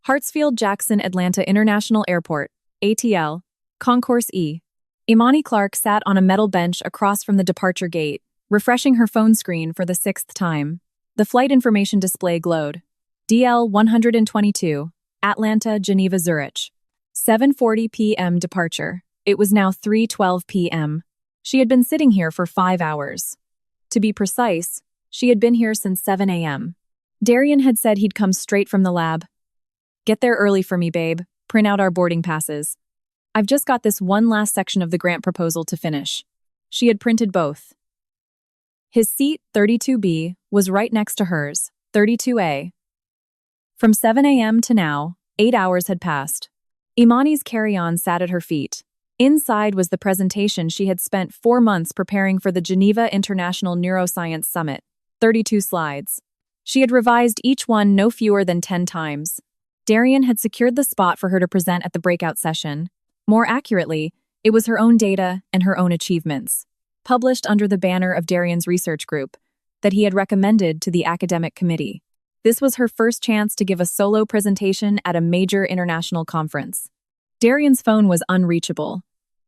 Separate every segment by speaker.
Speaker 1: Hartsfield-Jackson Atlanta International Airport, ATL, Concourse E. Imani Clark sat on a metal bench across from the departure gate, refreshing her phone screen for the sixth time. The flight information display glowed. DL 122, Atlanta, Geneva, Zurich. 7:40 p.m. departure. It was now 3:12 p.m. She had been sitting here for 5 hours. To be precise, she had been here since 7 a.m. Darian had said he'd come straight from the lab. "Get there early for me, babe. Print out our boarding passes. I've just got this one last section of the grant proposal to finish." She had printed both. His seat, 32B, was right next to hers, 32A. From 7 a.m. to now, 8 hours had passed. Imani's carry-on sat at her feet. Inside was the presentation she had spent 4 months preparing for the Geneva International Neuroscience Summit, 32 slides. She had revised each one no fewer than 10 times. Darian had secured the spot for her to present at the breakout session. More accurately, it was her own data and her own achievements, published under the banner of Darian's research group, that he had recommended to the academic committee. This was her first chance to give a solo presentation at a major international conference. Darian's phone was unreachable.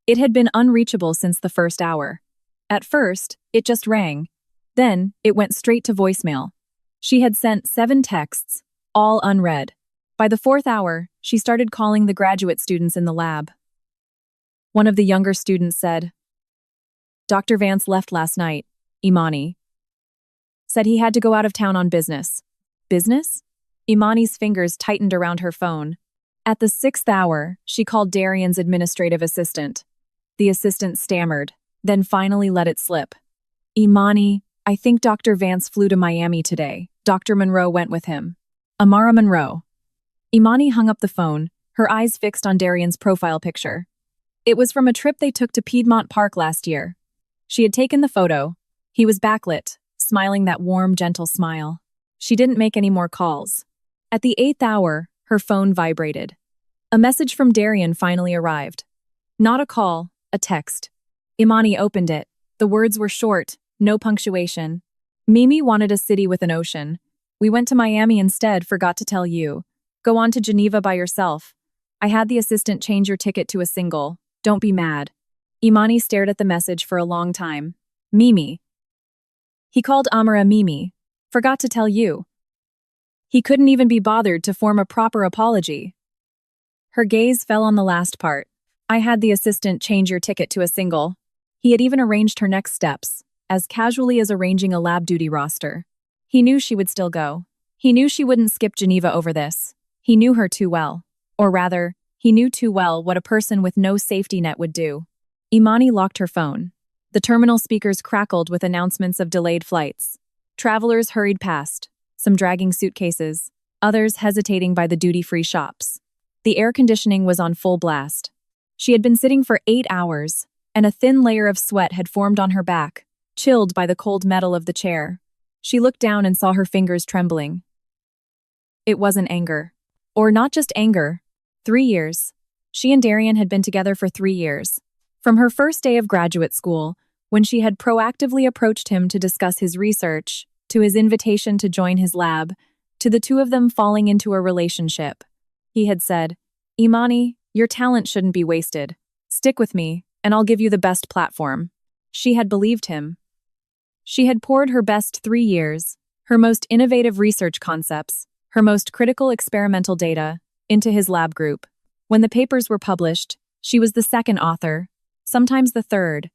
Speaker 1: It had been unreachable since the first hour. At first, it just rang. Then, it went straight to voicemail. She had sent 7 texts, all unread. By the 4th hour, she started calling the graduate students in the lab. One of the younger students said, "Dr. Vance left last night, Imani. Said he had to go out of town on business." Business? Imani's fingers tightened around her phone. At the 6th hour, she called Darian's administrative assistant. The assistant stammered, then finally let it slip. "Imani, I think Dr. Vance flew to Miami today. Dr. Monroe went with him." Amara Monroe. Imani hung up the phone, her eyes fixed on Darian's profile picture. It was from a trip they took to Piedmont Park last year. She had taken the photo. He was backlit, smiling that warm, gentle smile. She didn't make any more calls. At the 8th hour, her phone vibrated. A message from Darian finally arrived. Not a call, a text. Imani opened it. The words were short, no punctuation. "Mimi wanted a city with an ocean. We went to Miami instead, forgot to tell you. Go on to Geneva by yourself. I had the assistant change your ticket to a single. Don't be mad." Imani stared at the message for a long time. Mimi. He called Amara Mimi. Forgot to tell you. He couldn't even be bothered to form a proper apology. Her gaze fell on the last part. "I had the assistant change your ticket to a single." He had even arranged her next steps, as casually as arranging a lab duty roster. He knew she would still go. He knew she wouldn't skip Geneva over this. He knew her too well. Or rather, he knew too well what a person with no safety net would do. Imani locked her phone. The terminal speakers crackled with announcements of delayed flights. Travelers hurried past, some dragging suitcases, others hesitating by the duty-free shops. The air conditioning was on full blast. She had been sitting for 8 hours, and a thin layer of sweat had formed on her back, chilled by the cold metal of the chair. She looked down and saw her fingers trembling. It wasn't anger. Or not just anger. 3 years. She and Darian had been together for 3 years. From her first day of graduate school, when she had proactively approached him to discuss his research, to his invitation to join his lab, to the two of them falling into a relationship. He had said, "Imani, your talent shouldn't be wasted. Stick with me, and I'll give you the best platform." She had believed him. She had poured her best 3 years, her most innovative research concepts, her most critical experimental data, into his lab group. When the papers were published, she was the second author, sometimes the third.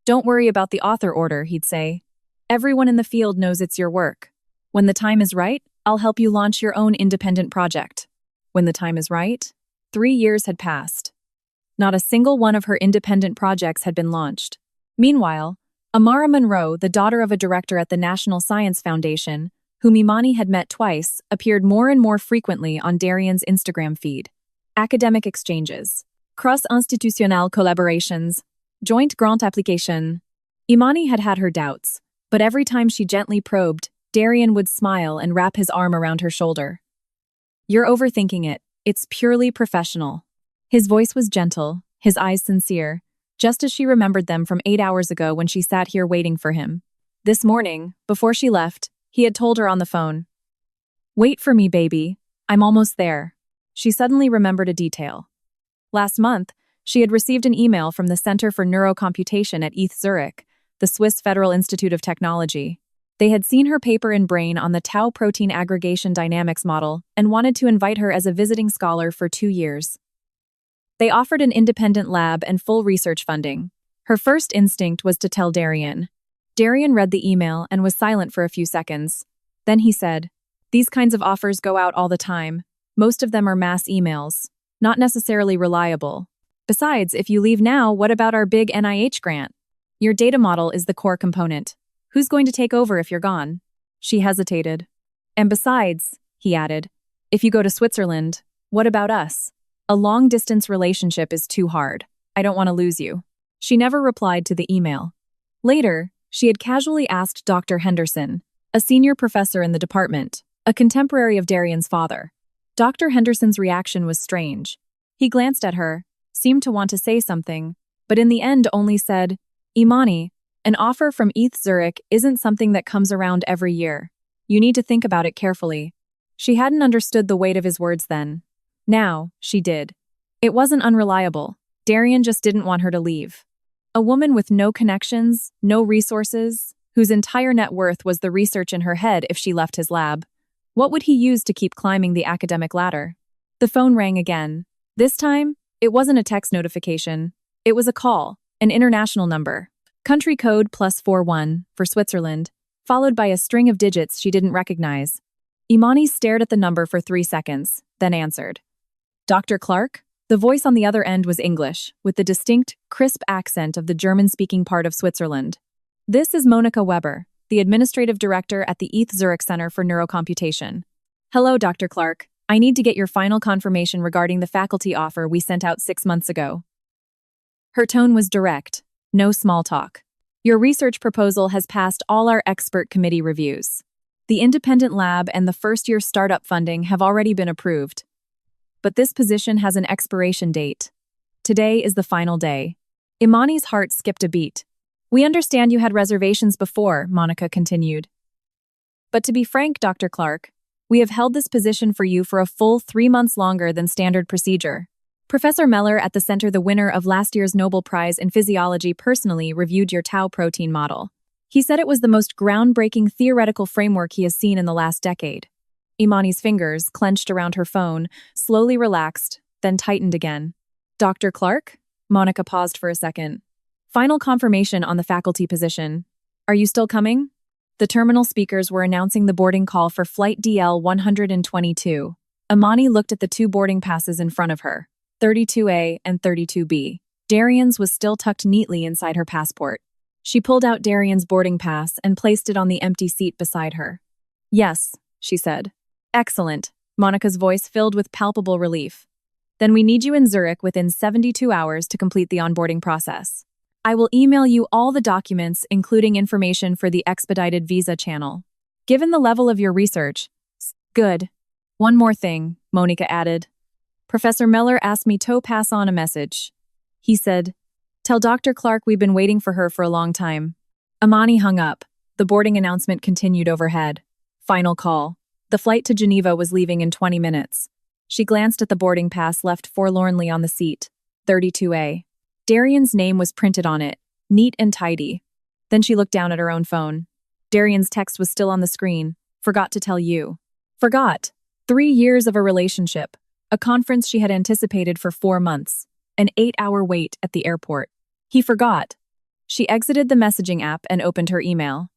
Speaker 1: "Don't worry about the author order," he'd say. "Everyone in the field knows it's your work. When the time is right, I'll help you launch your own independent project." When the time is right? 3 years had passed. Not a single one of her independent projects had been launched. Meanwhile, Amara Monroe, the daughter of a director at the National Science Foundation, whom Imani had met twice, appeared more and more frequently on Darian's Instagram feed. Academic exchanges, cross-institutional collaborations, joint grant application. Imani had had her doubts, but every time she gently probed, Darian would smile and wrap his arm around her shoulder. "You're overthinking it. It's purely professional." His voice was gentle, his eyes sincere, just as she remembered them from 8 hours ago when she sat here waiting for him. This morning, before she left, he had told her on the phone, "Wait for me, baby. I'm almost there." She suddenly remembered a detail. Last month, she had received an email from the Center for Neurocomputation at ETH Zurich, the Swiss Federal Institute of Technology. They had seen her paper in Brain on the tau protein aggregation dynamics model and wanted to invite her as a visiting scholar for 2 years. They offered an independent lab and full research funding. Her first instinct was to tell Darian. Darian read the email and was silent for a few seconds. Then he said, "These kinds of offers go out all the time. Most of them are mass emails, not necessarily reliable. Besides, if you leave now, what about our big NIH grant? Your data model is the core component. Who's going to take over if you're gone?" She hesitated. "And besides," he added, "if you go to Switzerland, what about us? A long-distance relationship is too hard. I don't want to lose you." She never replied to the email. Later, she had casually asked Dr. Henderson, a senior professor in the department, a contemporary of Darian's father. Dr. Henderson's reaction was strange. He glanced at her, seemed to want to say something, but in the end only said, "Imani, an offer from ETH Zurich isn't something that comes around every year. You need to think about it carefully." She hadn't understood the weight of his words then. Now, she did. It wasn't unreliable. Darian just didn't want her to leave. A woman with no connections, no resources, whose entire net worth was the research in her head if she left his lab. What would he use to keep climbing the academic ladder? The phone rang again. This time, it wasn't a text notification. It was a call, an international number. Country code +41 for Switzerland, followed by a string of digits she didn't recognize. Imani stared at the number for 3 seconds, then answered. "Dr. Clark?" The voice on the other end was English, with the distinct, crisp accent of the German-speaking part of Switzerland. "This is Monica Weber, the administrative director at the ETH Zurich Center for Neurocomputation. Hello, Dr. Clark. I need to get your final confirmation regarding the faculty offer we sent out 6 months ago." Her tone was direct, no small talk. "Your research proposal has passed all our expert committee reviews. The independent lab and the first-year startup funding have already been approved. But this position has an expiration date. Today is the final day." Imani's heart skipped a beat. "We understand you had reservations before," Monica continued. "But to be frank, Dr. Clark, we have held this position for you for a full 3 months longer than standard procedure. Professor Meller at the center, the winner of last year's Nobel Prize in Physiology, personally reviewed your tau protein model. He said it was the most groundbreaking theoretical framework he has seen in the last decade." Imani's fingers, clenched around her phone, slowly relaxed, then tightened again. "Dr. Clark?" Monica paused for a second. "Final confirmation on the faculty position. Are you still coming?" The terminal speakers were announcing the boarding call for Flight DL 122. Imani looked at the 2 boarding passes in front of her, 32A and 32B. Darian's was still tucked neatly inside her passport. She pulled out Darian's boarding pass and placed it on the empty seat beside her. "Yes," she said. "Excellent," Monica's voice filled with palpable relief. "Then we need you in Zurich within 72 hours to complete the onboarding process. I will email you all the documents, including information for the expedited visa channel. Given the level of your research..." "Good. One more thing," Monica added. "Professor Meller asked me to pass on a message. He said, 'Tell Dr. Clark we've been waiting for her for a long time.'" Imani hung up. The boarding announcement continued overhead. Final call. The flight to Geneva was leaving in 20 minutes. She glanced at the boarding pass left forlornly on the seat. 32A. Darian's name was printed on it, neat and tidy. Then she looked down at her own phone. Darian's text was still on the screen. "Forgot to tell you." Forgot. 3 years of a relationship. A conference she had anticipated for 4 months. An 8-hour wait at the airport. He forgot. She exited the messaging app and opened her email.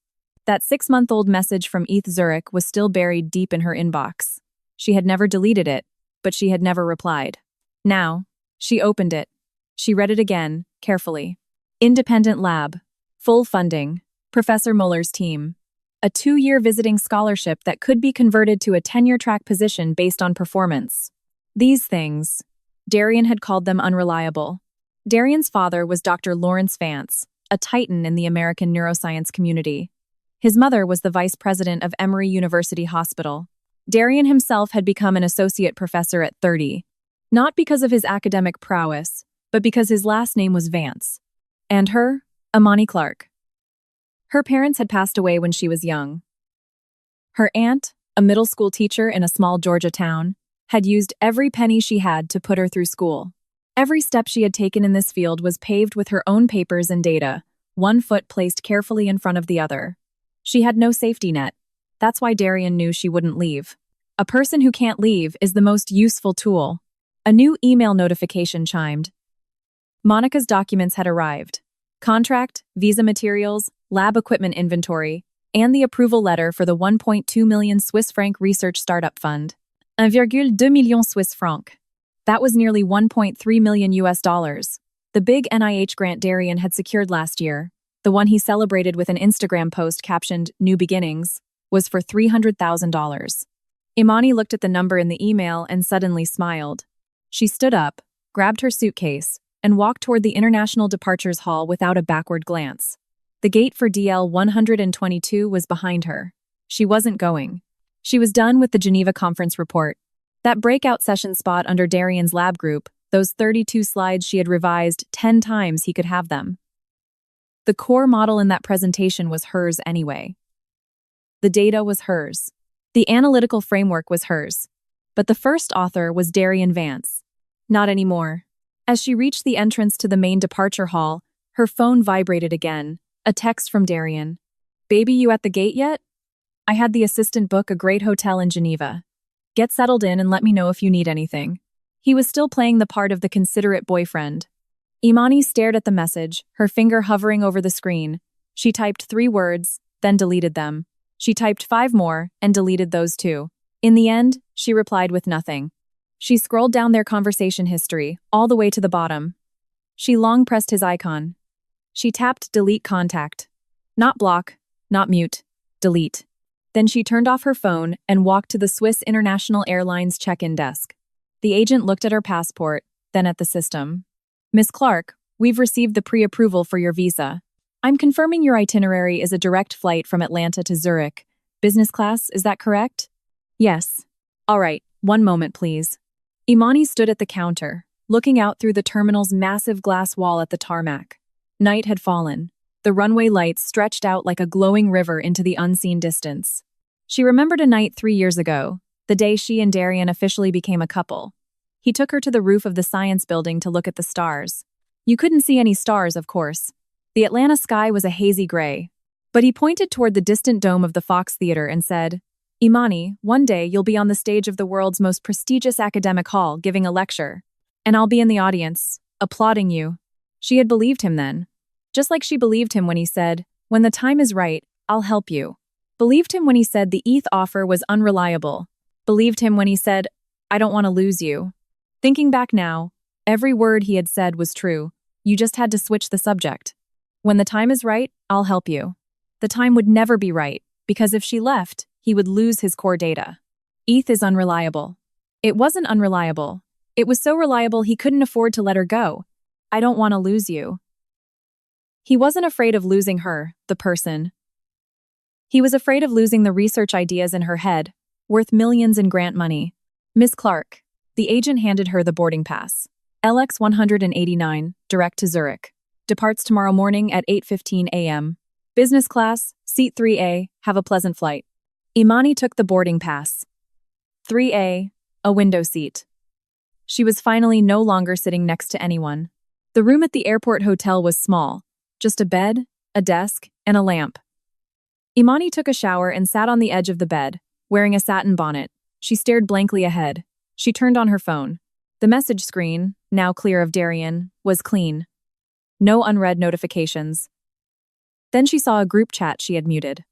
Speaker 1: That 6-month-old message from ETH Zurich was still buried deep in her inbox. She had never deleted it, but she had never replied. Now, she opened it. She read it again, carefully. Independent lab. Full funding. Professor Muller's team. A 2-year visiting scholarship that could be converted to a tenure-track position based on performance. These things. Darian had called them unreliable. Darian's father was Dr. Lawrence Vance, a titan in the American neuroscience community. His mother was the vice president of Emory University Hospital. Darian himself had become an associate professor at 30, not because of his academic prowess, but because his last name was Vance. And her, Imani Clark. Her parents had passed away when she was young. Her aunt, a middle school teacher in a small Georgia town, had used every penny she had to put her through school. Every step she had taken in this field was paved with her own papers and data, one foot placed carefully in front of the other. She had no safety net. That's why Darian knew she wouldn't leave. A person who can't leave is the most useful tool. A new email notification chimed. Monica's documents had arrived. Contract, visa materials, lab equipment inventory, and the approval letter for the 1.2 million Swiss franc research startup fund. 1,2 million Swiss franc. That was nearly 1.3 million US dollars. The big NIH grant Darian had secured last year, the one he celebrated with an Instagram post captioned New Beginnings, was for $300,000. Imani looked at the number in the email and suddenly smiled. She stood up, grabbed her suitcase, and walked toward the International Departures Hall without a backward glance. The gate for DL 122 was behind her. She wasn't going. She was done with the Geneva conference report. That breakout session spot under Darian's lab group, those 32 slides she had revised 10 times he could have them. The core model in that presentation was hers anyway. The data was hers. The analytical framework was hers. But the first author was Darian Vance. Not anymore. As she reached the entrance to the main departure hall, her phone vibrated again. A text from Darian. "Baby, you at the gate yet? I had the assistant book a great hotel in Geneva. Get settled in and let me know if you need anything." He was still playing the part of the considerate boyfriend. Imani stared at the message, her finger hovering over the screen. She typed 3 words, then deleted them. She typed 5 more, and deleted those too. In the end, she replied with nothing. She scrolled down their conversation history, all the way to the bottom. She long pressed his icon. She tapped delete contact. Not block, not mute, delete. Then she turned off her phone and walked to the Swiss International Airlines check-in desk. The agent looked at her passport, then at the system. "Miss Clark, we've received the pre-approval for your visa. I'm confirming your itinerary is a direct flight from Atlanta to Zurich. Business class, is that correct?" "Yes." "All right, one moment, please." Imani stood at the counter, looking out through the terminal's massive glass wall at the tarmac. Night had fallen. The runway lights stretched out like a glowing river into the unseen distance. She remembered a night 3 years ago, the day she and Darian officially became a couple. He took her to the roof of the science building to look at the stars. You couldn't see any stars, of course. The Atlanta sky was a hazy gray. But he pointed toward the distant dome of the Fox Theater and said, "Imani, one day you'll be on the stage of the world's most prestigious academic hall giving a lecture. And I'll be in the audience, applauding you." She had believed him then. Just like she believed him when he said, "When the time is right, I'll help you." Believed him when he said the ETH offer was unreliable. Believed him when he said, "I don't want to lose you." Thinking back now, every word he had said was true. You just had to switch the subject. When the time is right, I'll help you. The time would never be right, because if she left, he would lose his core data. ETH is unreliable. It wasn't unreliable. It was so reliable he couldn't afford to let her go. "I don't want to lose you." He wasn't afraid of losing her, the person. He was afraid of losing the research ideas in her head, worth millions in grant money. "Miss Clark." The agent handed her the boarding pass. "LX 189, direct to Zurich. Departs tomorrow morning at 8:15 a.m. Business class, seat 3A, have a pleasant flight." Imani took the boarding pass. 3A, a window seat. She was finally no longer sitting next to anyone. The room at the airport hotel was small. Just a bed, a desk, and a lamp. Imani took a shower and sat on the edge of the bed, wearing a satin bonnet. She stared blankly ahead. She turned on her phone. The message screen, now clear of Darian, was clean. No unread notifications. Then she saw a group chat she had muted.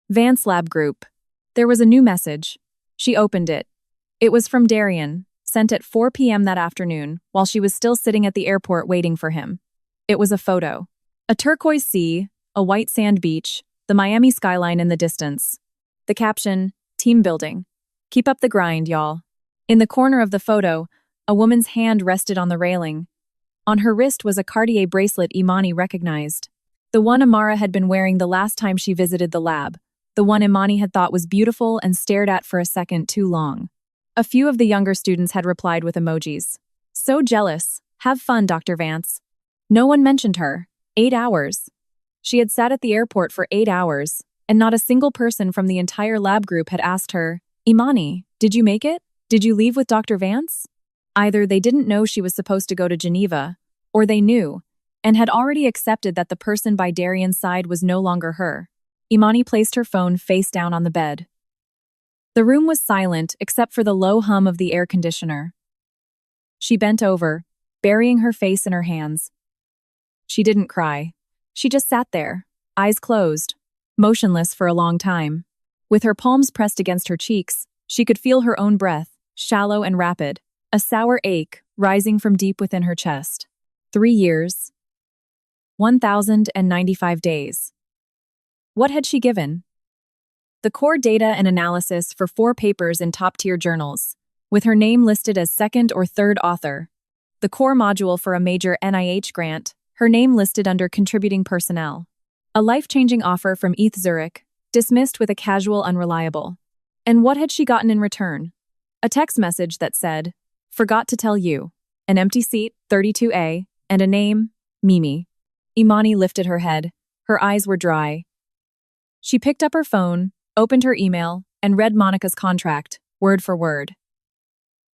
Speaker 1: Vance Lab Group. There was a new message. She opened it. It was from Darian, sent at 4 p.m. that afternoon, while she was still sitting at the airport waiting for him. It was a photo. A turquoise sea, a white sand beach, the Miami skyline in the distance. The caption, "Team building. Keep up the grind, y'all." In the corner of the photo, a woman's hand rested on the railing. On her wrist was a Cartier bracelet Imani recognized. The one Amara had been wearing the last time she visited the lab. The one Imani had thought was beautiful and stared at for a second too long. A few of the younger students had replied with emojis. "So jealous. Have fun, Dr. Vance." No one mentioned her. 8 hours. She had sat at the airport for 8 hours, and not a single person from the entire lab group had asked her, "Imani, did you make it?" Did you leave with Dr. Vance? Either they didn't know she was supposed to go to Geneva, or they knew, and had already accepted that the person by Darian's side was no longer her. Imani placed her phone face down on the bed. The room was silent except for the low hum of the air conditioner. She bent over, burying her face in her hands. She didn't cry. She just sat there, eyes closed, motionless for a long time. With her palms pressed against her cheeks, she could feel her own breath, shallow and rapid, a sour ache rising from deep within her chest. 3 years. 1,095 days. What had she given? The core data and analysis for 4 papers in top-tier journals, with her name listed as second or third author. The core module for a major NIH grant, her name listed under contributing personnel. A life-changing offer from ETH Zurich, dismissed with a casual unreliable. And what had she gotten in return? A text message that said, "Forgot to tell you." An empty seat, 32A, and a name, Mimi. Imani lifted her head. Her eyes were dry. She picked up her phone, opened her email, and read Monica's contract, word for word.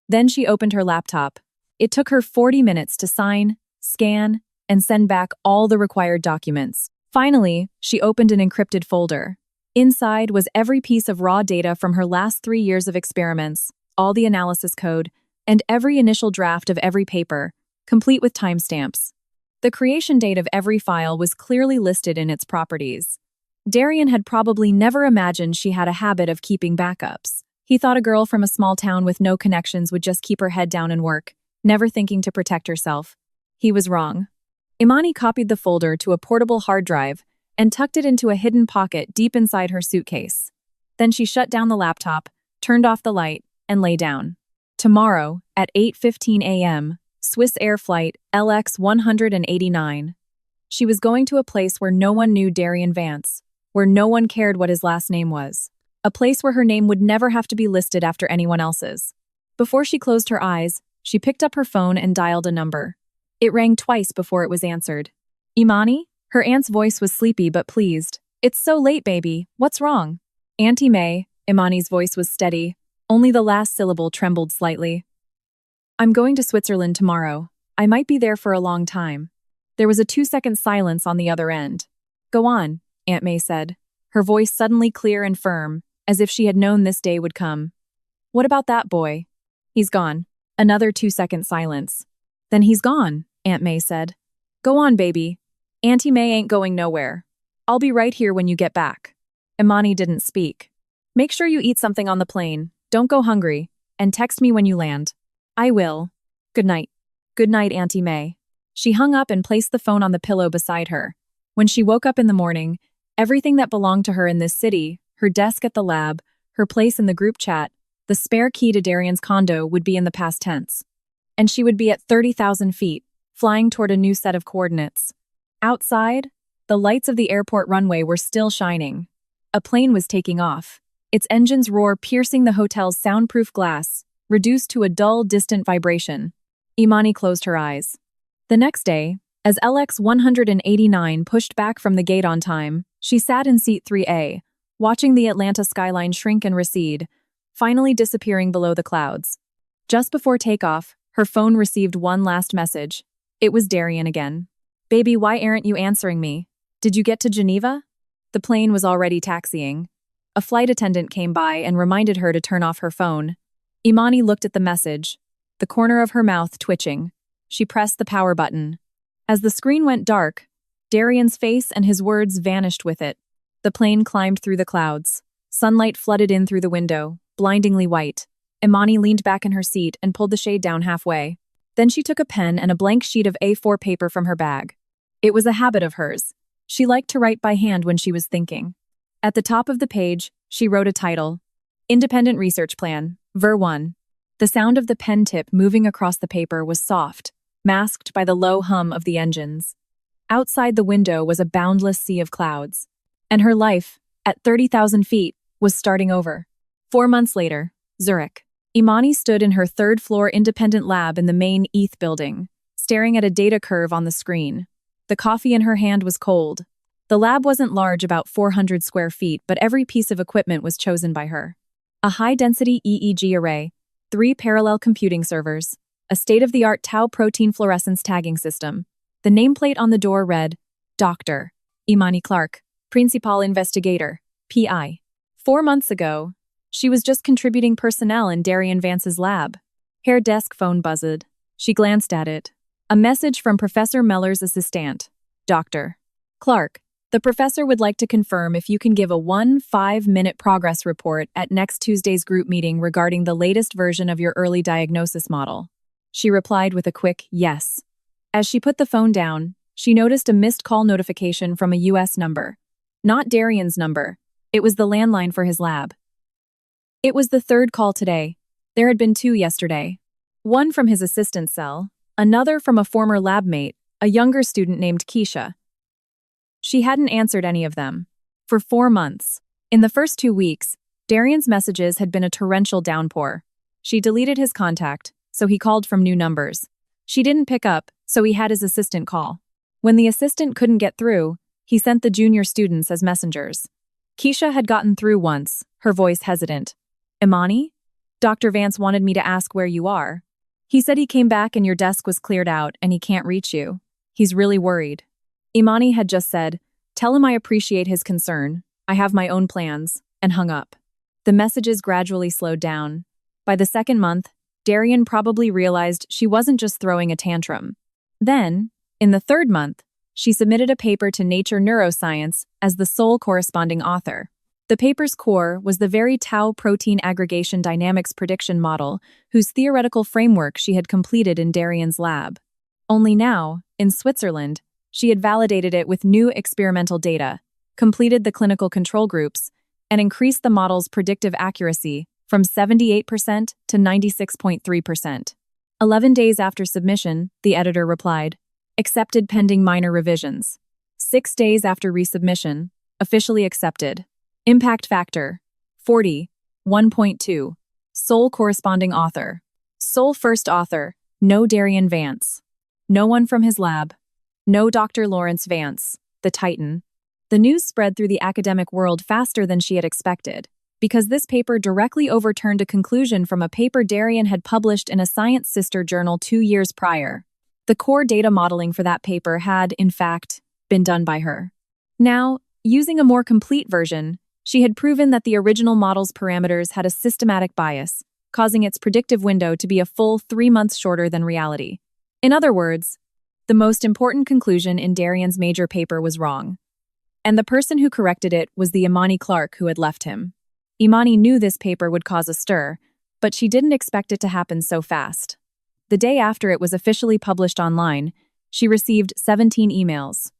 Speaker 1: Then she opened her laptop. It took her 40 minutes to sign, scan, and send back all the required documents. Finally, she opened an encrypted folder. Inside was every piece of raw data from her last 3 years of experiments, all the analysis code, and every initial draft of every paper, complete with timestamps. The creation date of every file was clearly listed in its properties. Darian had probably never imagined she had a habit of keeping backups. He thought a girl from a small town with no connections would just keep her head down and work, never thinking to protect herself. He was wrong. Imani copied the folder to a portable hard drive and tucked it into a hidden pocket deep inside her suitcase. Then she shut down the laptop, turned off the light, and lay down. Tomorrow, at 8:15 a.m., Swiss Air Flight LX 189. She was going to a place where no one knew Darian Vance, where no one cared what his last name was. A place where her name would never have to be listed after anyone else's. Before she closed her eyes, she picked up her phone and dialed a number. It rang twice before it was answered. Imani? Her aunt's voice was sleepy but pleased. "It's so late, baby. What's wrong?" "Auntie May," Imani's voice was steady. Only the last syllable trembled slightly. "I'm going to Switzerland tomorrow. I might be there for a long time." There was a 2-second silence on the other end. "Go on," Aunt May said, her voice suddenly clear and firm, as if she had known this day would come. "What about that boy?" "He's gone." Another 2-second silence. "Then he's gone," Aunt May said. "Go on, baby. Auntie May ain't going nowhere. I'll be right here when you get back." Imani didn't speak. "Make sure you eat something on the plane. Don't go hungry. And text me when you land." "I will. Good night." "Good night, Auntie May." She hung up and placed the phone on the pillow beside her. When she woke up in the morning, everything that belonged to her in this city, her desk at the lab, her place in the group chat, the spare key to Darian's condo would be in the past tense. And she would be at 30,000 feet, flying toward a new set of coordinates. Outside, the lights of the airport runway were still shining. A plane was taking off, its engine's roar piercing the hotel's soundproof glass, reduced to a dull, distant vibration. Imani closed her eyes. The next day, as LX 189 pushed back from the gate on time, she sat in seat 3A, watching the Atlanta skyline shrink and recede, finally disappearing below the clouds. Just before takeoff, her phone received one last message. It was Darian again. "Baby, why aren't you answering me? Did you get to Geneva?" The plane was already taxiing. A flight attendant came by and reminded her to turn off her phone. Imani looked at the message, the corner of her mouth twitching. She pressed the power button. As the screen went dark, Darian's face and his words vanished with it. The plane climbed through the clouds. Sunlight flooded in through the window, blindingly white. Imani leaned back in her seat and pulled the shade down halfway. Then she took a pen and a blank sheet of A4 paper from her bag. It was a habit of hers. She liked to write by hand when she was thinking. At the top of the page, she wrote a title. Independent Research Plan, Ver 1. The sound of the pen tip moving across the paper was soft, masked by the low hum of the engines. Outside the window was a boundless sea of clouds. And her life, at 30,000 feet, was starting over. 4 months later, Zurich. Imani stood in her third-floor independent lab in the main ETH building, staring at a data curve on the screen. The coffee in her hand was cold. The lab wasn't large, about 400 square feet, but every piece of equipment was chosen by her. A high-density EEG array, 3 parallel computing servers, a state-of-the-art tau protein fluorescence tagging system. The nameplate on the door read, Dr. Imani Clark, Principal Investigator, PI. 4 months ago, she was just contributing personnel in Darian Vance's lab. Her desk phone buzzed. She glanced at it. A message from Professor Meller's assistant. Dr. Clark, the professor would like to confirm if you can give a 5-minute progress report at next Tuesday's group meeting regarding the latest version of your early diagnosis model. She replied with a quick yes. As she put the phone down, she noticed a missed call notification from a U.S. number. Not Darian's number. It was the landline for his lab. It was the 3rd call today. There had been 2 yesterday. One from his assistant's cell, another from a former lab mate, a younger student named Keisha. She hadn't answered any of them. For 4 months. In the first 2 weeks, Darian's messages had been a torrential downpour. She deleted his contact, so he called from new numbers. She didn't pick up, so he had his assistant call. When the assistant couldn't get through, he sent the junior students as messengers. Keisha had gotten through once, her voice hesitant. Imani? Dr. Vance wanted me to ask where you are. He said he came back and your desk was cleared out and he can't reach you. He's really worried. Imani had just said, tell him I appreciate his concern, I have my own plans, and hung up. The messages gradually slowed down. By the 2nd month, Darian probably realized she wasn't just throwing a tantrum. Then, in the 3rd month, she submitted a paper to Nature Neuroscience as the sole corresponding author. The paper's core was the very tau protein aggregation dynamics prediction model whose theoretical framework she had completed in Darian's lab. Only now, in Switzerland, she had validated it with new experimental data, completed the clinical control groups, and increased the model's predictive accuracy from 78% to 96.3%. 11 days after submission, the editor replied, accepted pending minor revisions. 6 days after resubmission, officially accepted. Impact factor, 40, 1.2. Sole corresponding author. Sole first author, no Darian Vance. No one from his lab. No Dr. Lawrence Vance, the Titan. The news spread through the academic world faster than she had expected, because this paper directly overturned a conclusion from a paper Darian had published in a science sister journal 2 years prior. The core data modeling for that paper had, in fact, been done by her. Now, using a more complete version, she had proven that the original model's parameters had a systematic bias, causing its predictive window to be a full 3 months shorter than reality. In other words, the most important conclusion in Darian's major paper was wrong. And the person who corrected it was the Imani Clark who had left him. Imani knew this paper would cause a stir, but she didn't expect it to happen so fast. The day after it was officially published online, she received 17 emails.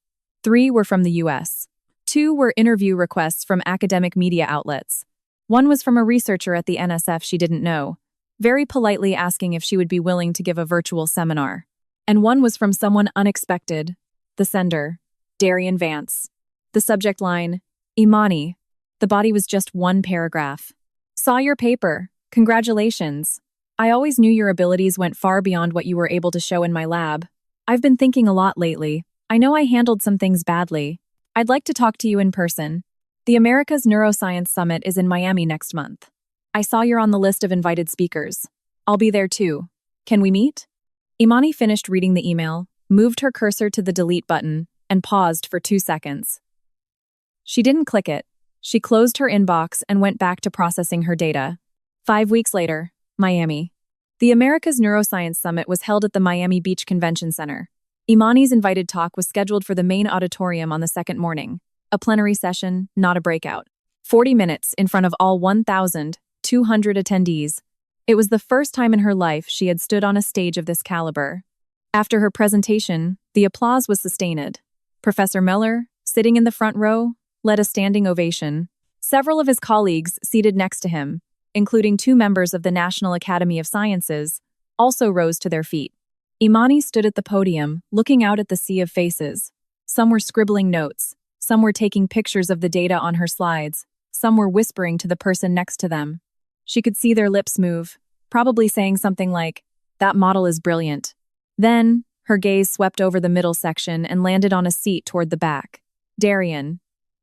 Speaker 1: 3 were from the US. 2 were interview requests from academic media outlets. 1 was from a researcher at the NSF she didn't know, very politely asking if she would be willing to give a virtual seminar. And 1 was from someone unexpected, the sender, Darian Vance. The subject line, Imani. The body was just 1 paragraph. Saw your paper. Congratulations. I always knew your abilities went far beyond what you were able to show in my lab. I've been thinking a lot lately. I know I handled some things badly. I'd like to talk to you in person. The America's Neuroscience Summit is in Miami next month. I saw you're on the list of invited speakers. I'll be there too. Can we meet? Imani finished reading the email, moved her cursor to the delete button, and paused for 2 seconds. She didn't click it. She closed her inbox and went back to processing her data. 5 weeks later, Miami. The America's Neuroscience Summit was held at the Miami Beach Convention Center. Imani's invited talk was scheduled for the main auditorium on the 2nd morning. A plenary session, not a breakout. 40 minutes in front of all 1,200 attendees. It was the first time in her life she had stood on a stage of this caliber. After her presentation, the applause was sustained. Professor Miller, sitting in the front row, led a standing ovation. Several of his colleagues seated next to him, including 2 members of the National Academy of Sciences, also rose to their feet. Imani stood at the podium, looking out at the sea of faces. Some were scribbling notes, some were taking pictures of the data on her slides, some were whispering to the person next to them. She could see their lips move, probably saying something like, "That model is brilliant." Then, her gaze swept over the middle section and landed on a seat toward the back. Darian.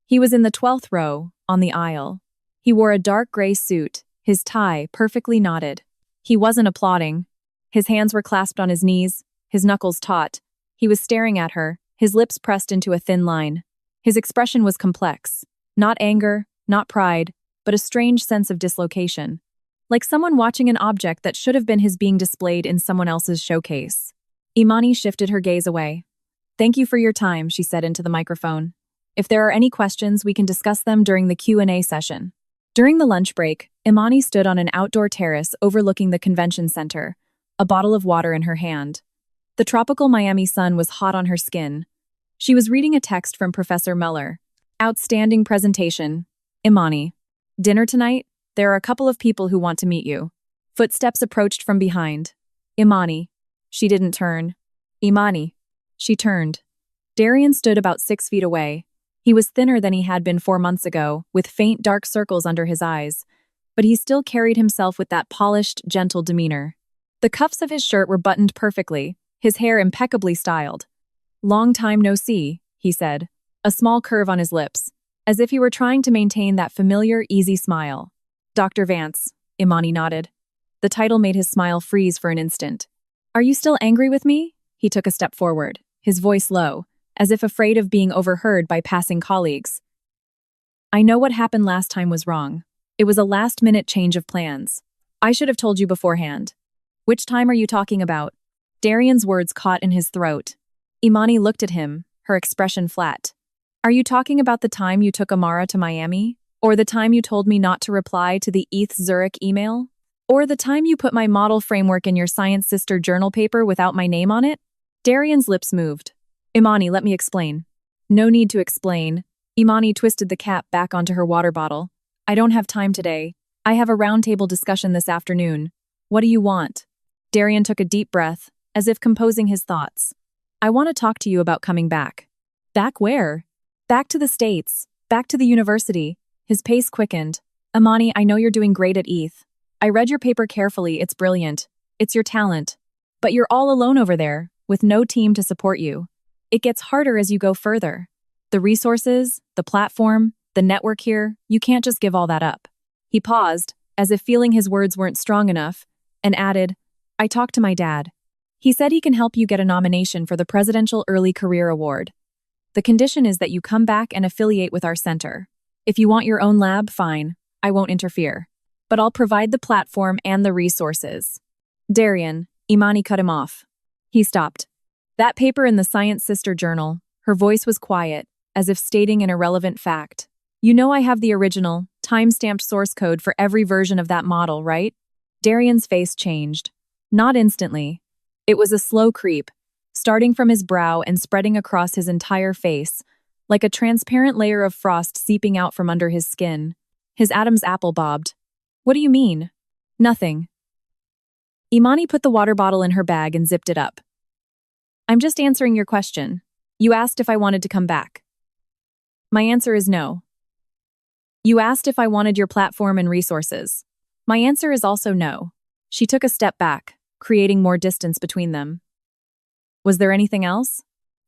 Speaker 1: He was in the 12th row, on the aisle. He wore a dark gray suit, his tie perfectly knotted. He wasn't applauding. His hands were clasped on his knees, his knuckles taut. He was staring at her, his lips pressed into a thin line. His expression was complex. Not anger, not pride, but a strange sense of dislocation. Like someone watching an object that should have been his being displayed in someone else's showcase. Imani shifted her gaze away. "Thank you for your time," she said into the microphone. "If there are any questions, we can discuss them during the Q&A session." During the lunch break, Imani stood on an outdoor terrace overlooking the convention center, a bottle of water in her hand. The tropical Miami sun was hot on her skin. She was reading a text from Professor Muller. "Outstanding presentation. Imani. Dinner tonight? There are a couple of people who want to meet you." Footsteps approached from behind. "Imani." She didn't turn. "Imani." She turned. Darian stood about 6 feet away. He was thinner than he had been 4 months ago, with faint dark circles under his eyes. But he still carried himself with that polished, gentle demeanor. The cuffs of his shirt were buttoned perfectly, his hair impeccably styled. "Long time no see," he said, a small curve on his lips, as if he were trying to maintain that familiar, easy smile. "Dr. Vance," Imani nodded. The title made his smile freeze for an instant. "Are you still angry with me?" He took a step forward, his voice low, as if afraid of being overheard by passing colleagues. "I know what happened last time was wrong. It was a last-minute change of plans. I should have told you beforehand." "Which time are you talking about?" Darian's words caught in his throat. Imani looked at him, her expression flat. "Are you talking about the time you took Amara to Miami? Or the time you told me not to reply to the ETH Zurich email? Or the time you put my model framework in your Science Sister journal paper without my name on it?" Darian's lips moved. "Imani, let me explain." "No need to explain." Imani twisted the cap back onto her water bottle. "I don't have time today. I have a roundtable discussion this afternoon. What do you want?" Darian took a deep breath, as if composing his thoughts. "I want to talk to you about coming back." "Back where?" "Back to the States. Back to the university." His pace quickened. "Imani, I know you're doing great at ETH. I read your paper carefully, it's brilliant. It's your talent. But you're all alone over there, with no team to support you. It gets harder as you go further. The resources, the platform, the network here, you can't just give all that up." He paused, as if feeling his words weren't strong enough, and added, "I talked to my dad. He said he can help you get a nomination for the Presidential Early Career Award. The condition is that you come back and affiliate with our center. If you want your own lab, fine. I won't interfere. But I'll provide the platform and the resources." "Darian," Imani cut him off. He stopped. "That paper in the Science Sister journal," her voice was quiet, as if stating an irrelevant fact. "You know I have the original, time-stamped source code for every version of that model, right?" Darian's face changed. Not instantly. It was a slow creep, starting from his brow and spreading across his entire face, like a transparent layer of frost seeping out from under his skin. His Adam's apple bobbed. "What do you mean?" "Nothing." Imani put the water bottle in her bag and zipped it up. "I'm just answering your question. You asked if I wanted to come back. My answer is no. You asked if I wanted your platform and resources. My answer is also no." She took a step back, creating more distance between them. "Was there anything else?"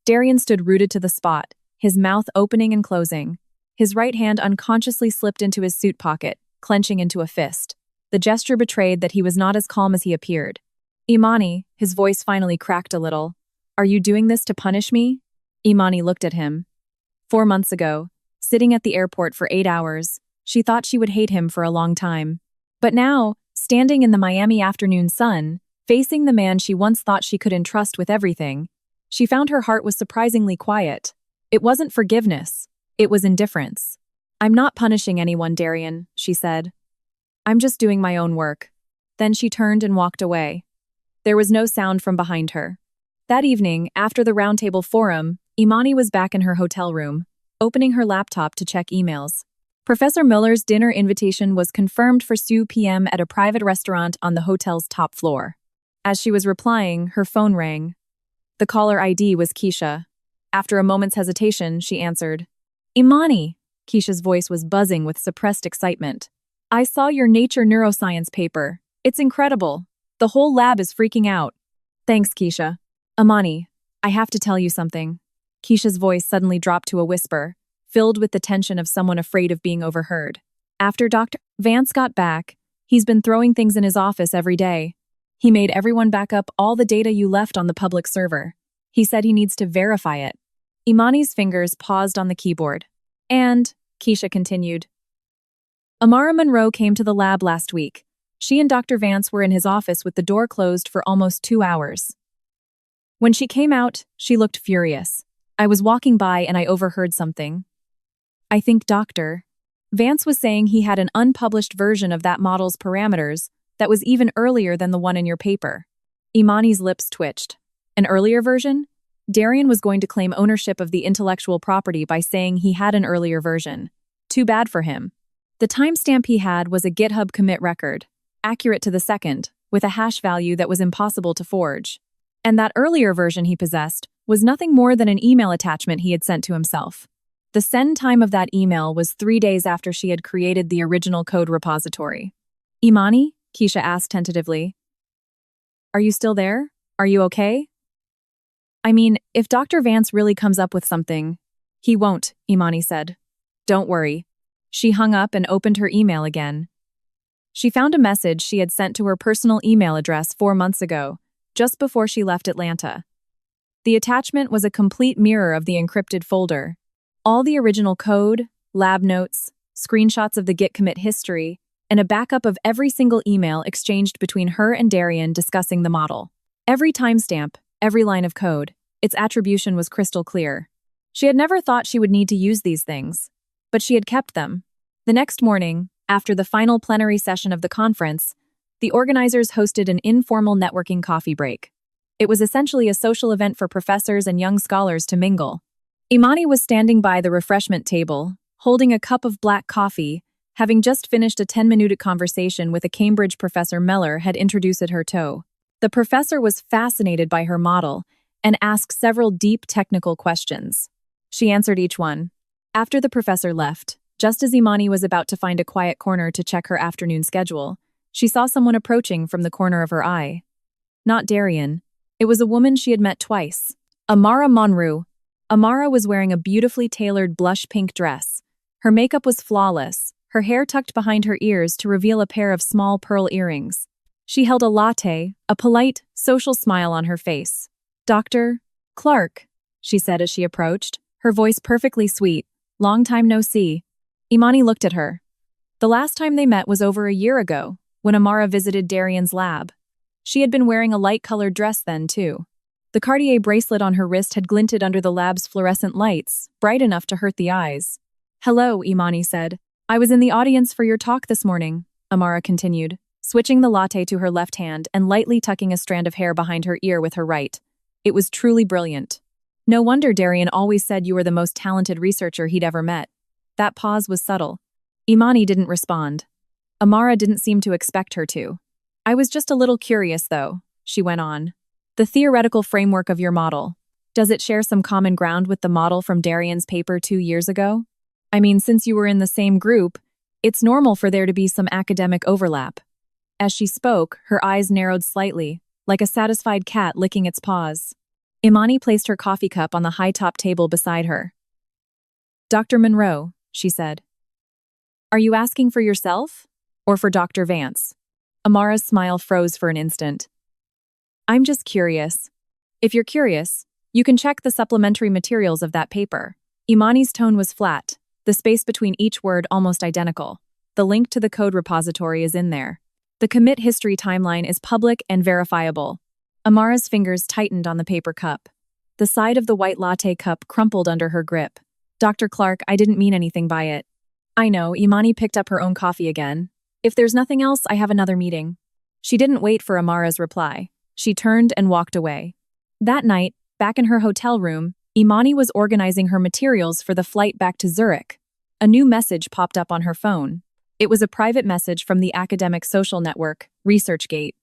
Speaker 1: Darian stood rooted to the spot, his mouth opening and closing. His right hand unconsciously slipped into his suit pocket, clenching into a fist. The gesture betrayed that he was not as calm as he appeared. "Imani," his voice finally cracked a little. "Are you doing this to punish me?" Imani looked at him. 4 months ago, sitting at the airport for 8 hours, she thought she would hate him for a long time. But now, standing in the Miami afternoon sun, facing the man she once thought she could entrust with everything, she found her heart was surprisingly quiet. It wasn't forgiveness. It was indifference. "I'm not punishing anyone, Darian," she said. "I'm just doing my own work." Then she turned and walked away. There was no sound from behind her. That evening, after the roundtable forum, Imani was back in her hotel room, opening her laptop to check emails. Professor Miller's dinner invitation was confirmed for 2 p.m. at a private restaurant on the hotel's top floor. As she was replying, her phone rang. The caller ID was Keisha. After a moment's hesitation, she answered. "Imani!" Keisha's voice was buzzing with suppressed excitement. "I saw your Nature neuroscience paper. It's incredible. The whole lab is freaking out." "Thanks, Keisha." "Imani, I have to tell you something." Keisha's voice suddenly dropped to a whisper, filled with the tension of someone afraid of being overheard. After Dr. Vance got back, He's been throwing things in his office every day. He made everyone back up all the data you left on the public server. He said he needs to verify it. Imani's fingers paused on the keyboard. And, Keisha continued, Amara Monroe came to the lab last week. She and Dr. Vance were in his office with the door closed for almost 2 hours. When she came out, she looked furious. I was walking by and I overheard something. I think Dr. Vance was saying he had an unpublished version of that model's parameters that was even earlier than the one in your paper. Imani's lips twitched. An earlier version? Darian was going to claim ownership of the intellectual property by saying he had an earlier version. Too bad for him. The timestamp he had was a GitHub commit record, accurate to the second, with a hash value that was impossible to forge. And that earlier version he possessed was nothing more than an email attachment he had sent to himself. The send time of that email was 3 days after she had created the original code repository. Imani? Keisha asked tentatively. Are you still there? Are you okay? I mean, if Dr. Vance really comes up with something, he won't, Imani said. Don't worry. She hung up and opened her email again. She found a message she had sent to her personal email address 4 months ago, just before she left Atlanta. The attachment was a complete mirror of the encrypted folder. All the original code, lab notes, screenshots of the Git commit history, and a backup of every single email exchanged between her and Darian discussing the model. Every timestamp, every line of code, its attribution was crystal clear. She had never thought she would need to use these things, but she had kept them. The next morning, after the final plenary session of the conference, the organizers hosted an informal networking coffee break. It was essentially a social event for professors and young scholars to mingle. Imani was standing by the refreshment table, holding a cup of black coffee, having just finished a 10-minute conversation with a Cambridge professor Meller had introduced her to. The professor was fascinated by her model and asked several deep technical questions. She answered each one. After the professor left, just as Imani was about to find a quiet corner to check her afternoon schedule, she saw someone approaching from the corner of her eye. Not Darian. It was a woman she had met twice. Amara Monroe. Amara was wearing a beautifully tailored blush pink dress. Her makeup was flawless, her hair tucked behind her ears to reveal a pair of small pearl earrings. She held a latte, a polite, social smile on her face. Dr. Clark, she said as she approached, her voice perfectly sweet. Long time no see. Imani looked at her. The last time they met was over a year ago, when Amara visited Darian's lab. She had been wearing a light-colored dress then, too. The Cartier bracelet on her wrist had glinted under the lab's fluorescent lights, bright enough to hurt the eyes. Hello, Imani said. I was in the audience for your talk this morning, Amara continued, switching the latte to her left hand and lightly tucking a strand of hair behind her ear with her right. It was truly brilliant. No wonder Darian always said you were the most talented researcher he'd ever met. That pause was subtle. Imani didn't respond. Amara didn't seem to expect her to. I was just a little curious, though, she went on. The theoretical framework of your model. Does it share some common ground with the model from Darian's paper 2 years ago? I mean, since you were in the same group, it's normal for there to be some academic overlap. As she spoke, her eyes narrowed slightly, like a satisfied cat licking its paws. Imani placed her coffee cup on the high-top table beside her. Dr. Monroe, she said. Are you asking for yourself? Or for Dr. Vance? Amara's smile froze for an instant. I'm just curious. If you're curious, you can check the supplementary materials of that paper. Imani's tone was flat, the space between each word almost identical. The link to the code repository is in there. The commit history timeline is public and verifiable. Amara's fingers tightened on the paper cup. The side of the white latte cup crumpled under her grip. Dr. Clark, I didn't mean anything by it. I know, Imani picked up her own coffee again. If there's nothing else, I have another meeting. She didn't wait for Amara's reply. She turned and walked away. That night, back in her hotel room, Imani was organizing her materials for the flight back to Zurich. A new message popped up on her phone. It was a private message from the academic social network, ResearchGate.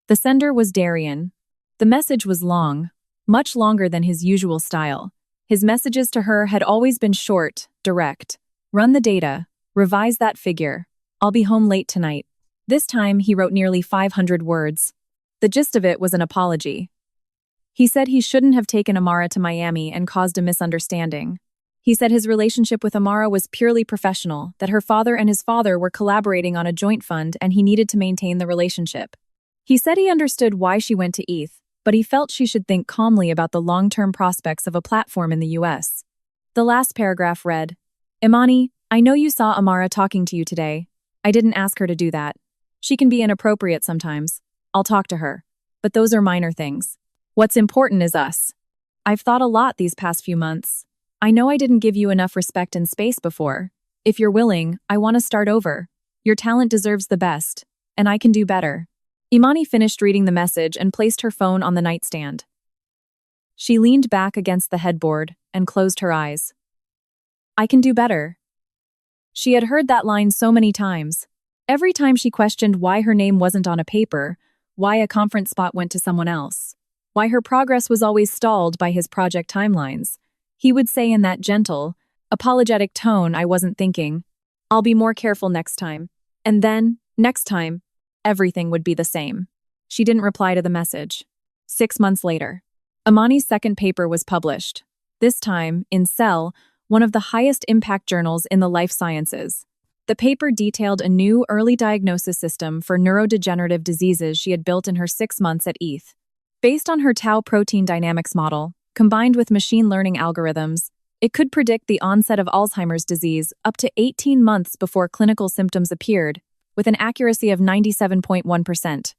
Speaker 1: The sender was Darian. The message was long, much longer than his usual style. His messages to her had always been short, direct. Run the data. Revise that figure. I'll be home late tonight. This time, he wrote nearly 500 words. The gist of it was an apology. He said he shouldn't have taken Amara to Miami and caused a misunderstanding. He said his relationship with Amara was purely professional, that her father and his father were collaborating on a joint fund and he needed to maintain the relationship. He said he understood why she went to ETH, but he felt she should think calmly about the long-term prospects of a platform in the US. The last paragraph read, Imani, I know you saw Amara talking to you today. I didn't ask her to do that. She can be inappropriate sometimes. I'll talk to her. But those are minor things. What's important is us. I've thought a lot these past few months. I know I didn't give you enough respect and space before. If you're willing, I want to start over. Your talent deserves the best, and I can do better. Imani finished reading the message and placed her phone on the nightstand. She leaned back against the headboard and closed her eyes. I can do better. She had heard that line so many times. Every time she questioned why her name wasn't on a paper, why a conference spot went to someone else, why her progress was always stalled by his project timelines, he would say in that gentle, apologetic tone, I wasn't thinking. I'll be more careful next time. And then, next time, everything would be the same. She didn't reply to the message. 6 months later, Imani's second paper was published. This time, in Cell, one of the highest impact journals in the life sciences. The paper detailed a new early diagnosis system for neurodegenerative diseases she had built in her 6 months at ETH. Based on her tau protein dynamics model, combined with machine learning algorithms, it could predict the onset of Alzheimer's disease up to 18 months before clinical symptoms appeared, with an accuracy of 97.1%.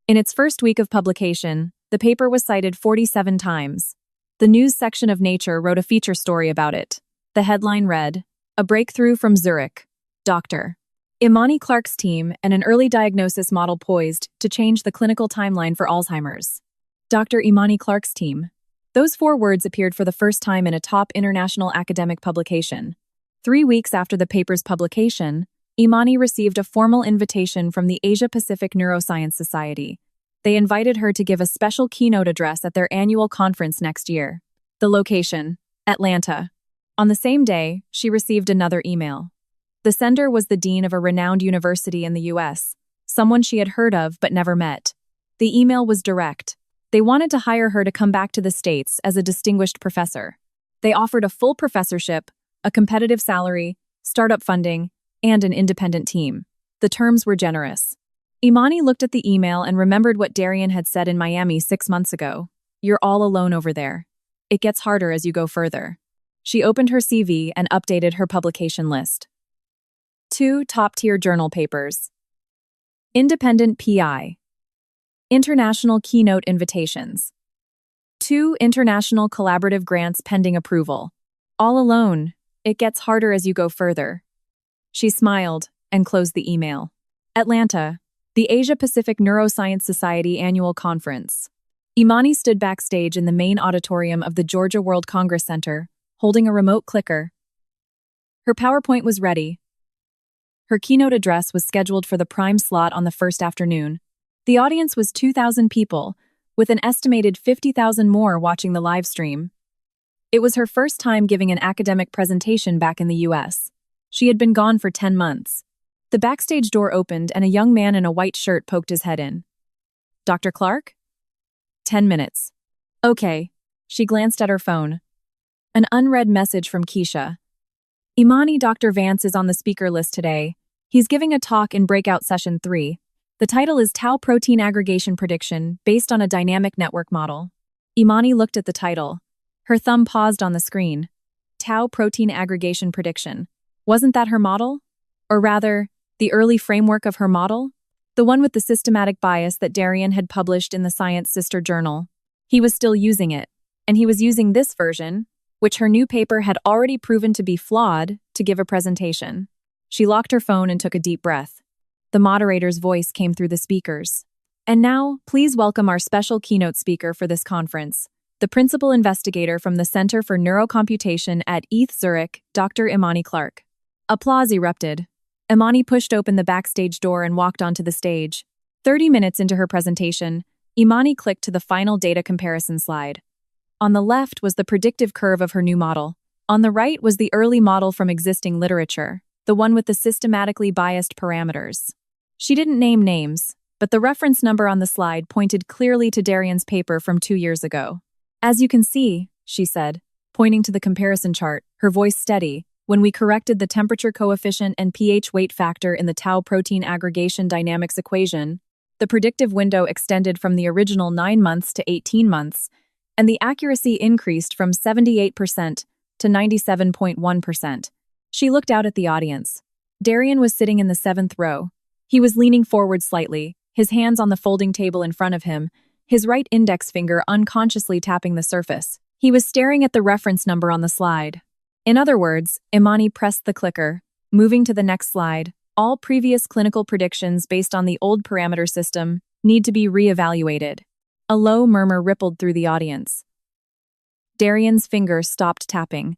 Speaker 1: In its first week of publication, the paper was cited 47 times. The news section of Nature wrote a feature story about it. The headline read, A Breakthrough from Zurich. Dr. Imani Clark's team and an early diagnosis model poised to change the clinical timeline for Alzheimer's. Dr. Imani Clark's team. Those 4 words appeared for the first time in a top international academic publication. 3 weeks after the paper's publication, Imani received a formal invitation from the Asia-Pacific Neuroscience Society. They invited her to give a special keynote address at their annual conference next year. The location, Atlanta. On the same day, she received another email. The sender was the dean of a renowned university in the US, someone she had heard of but never met. The email was direct. They wanted to hire her to come back to the States as a distinguished professor. They offered a full professorship, a competitive salary, startup funding, and an independent team. The terms were generous. Imani looked at the email and remembered what Darian had said in Miami 6 months ago. You're all alone over there. It gets harder as you go further. She opened her CV and updated her publication list. 2 top-tier journal papers. Independent PI. International keynote invitations. 2 international collaborative grants pending approval. All alone, it gets harder as you go further. She smiled and closed the email. Atlanta, the Asia-Pacific Neuroscience Society Annual Conference. Imani stood backstage in the main auditorium of the Georgia World Congress Center, holding a remote clicker. Her PowerPoint was ready. Her keynote address was scheduled for the prime slot on the first afternoon. The audience was 2,000 people, with an estimated 50,000 more watching the live stream. It was her first time giving an academic presentation back in the US. She had been gone for 10 months. The backstage door opened and a young man in a white shirt poked his head in. Dr. Clark? 10 minutes. Okay. She glanced at her phone. An unread message from Keisha. Imani, Dr. Vance is on the speaker list today. He's giving a talk in breakout session 3. The title is Tau Protein Aggregation Prediction, based on a dynamic network model. Imani looked at the title. Her thumb paused on the screen. Tau Protein Aggregation Prediction. Wasn't that her model? Or rather, the early framework of her model? The one with the systematic bias that Darian had published in the Science Sister Journal. He was still using it, and he was using this version, which her new paper had already proven to be flawed, to give a presentation. She locked her phone and took a deep breath. The moderator's voice came through the speakers. And now, please welcome our special keynote speaker for this conference, the principal investigator from the Center for Neurocomputation at ETH Zurich, Dr. Imani Clark. Applause erupted. Imani pushed open the backstage door and walked onto the stage. 30 minutes into her presentation, Imani clicked to the final data comparison slide. On the left was the predictive curve of her new model. On the right was the early model from existing literature, the one with the systematically biased parameters. She didn't name names, but the reference number on the slide pointed clearly to Darian's paper from 2 years ago. As you can see, she said, pointing to the comparison chart, her voice steady. When we corrected the temperature coefficient and pH weight factor in the tau protein aggregation dynamics equation, the predictive window extended from the original 9 months to 18 months, and the accuracy increased from 78% to 97.1%. She looked out at the audience. Darian was sitting in the 7th row. He was leaning forward slightly, his hands on the folding table in front of him, his right index finger unconsciously tapping the surface. He was staring at the reference number on the slide. In other words, Imani pressed the clicker, moving to the next slide. All previous clinical predictions based on the old parameter system need to be re-evaluated. A low murmur rippled through the audience. Darian's fingers stopped tapping.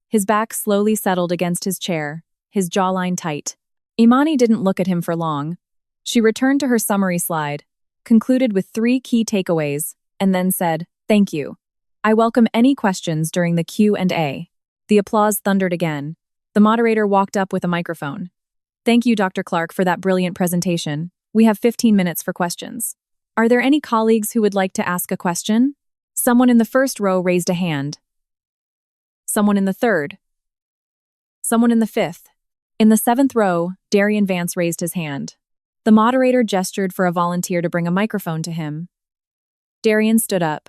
Speaker 1: His back slowly settled against his chair, his jawline tight. Imani didn't look at him for long. She returned to her summary slide, concluded with 3 key takeaways, and then said, "Thank you. I welcome any questions during the Q&A." The applause thundered again. The moderator walked up with a microphone. "Thank you, Dr. Clark, for that brilliant presentation. We have 15 minutes for questions. Are there any colleagues who would like to ask a question?" Someone in the 1st row raised a hand. Someone in the 3rd. Someone in the 5th. In the 7th row, Darian Vance raised his hand. The moderator gestured for a volunteer to bring a microphone to him. Darian stood up.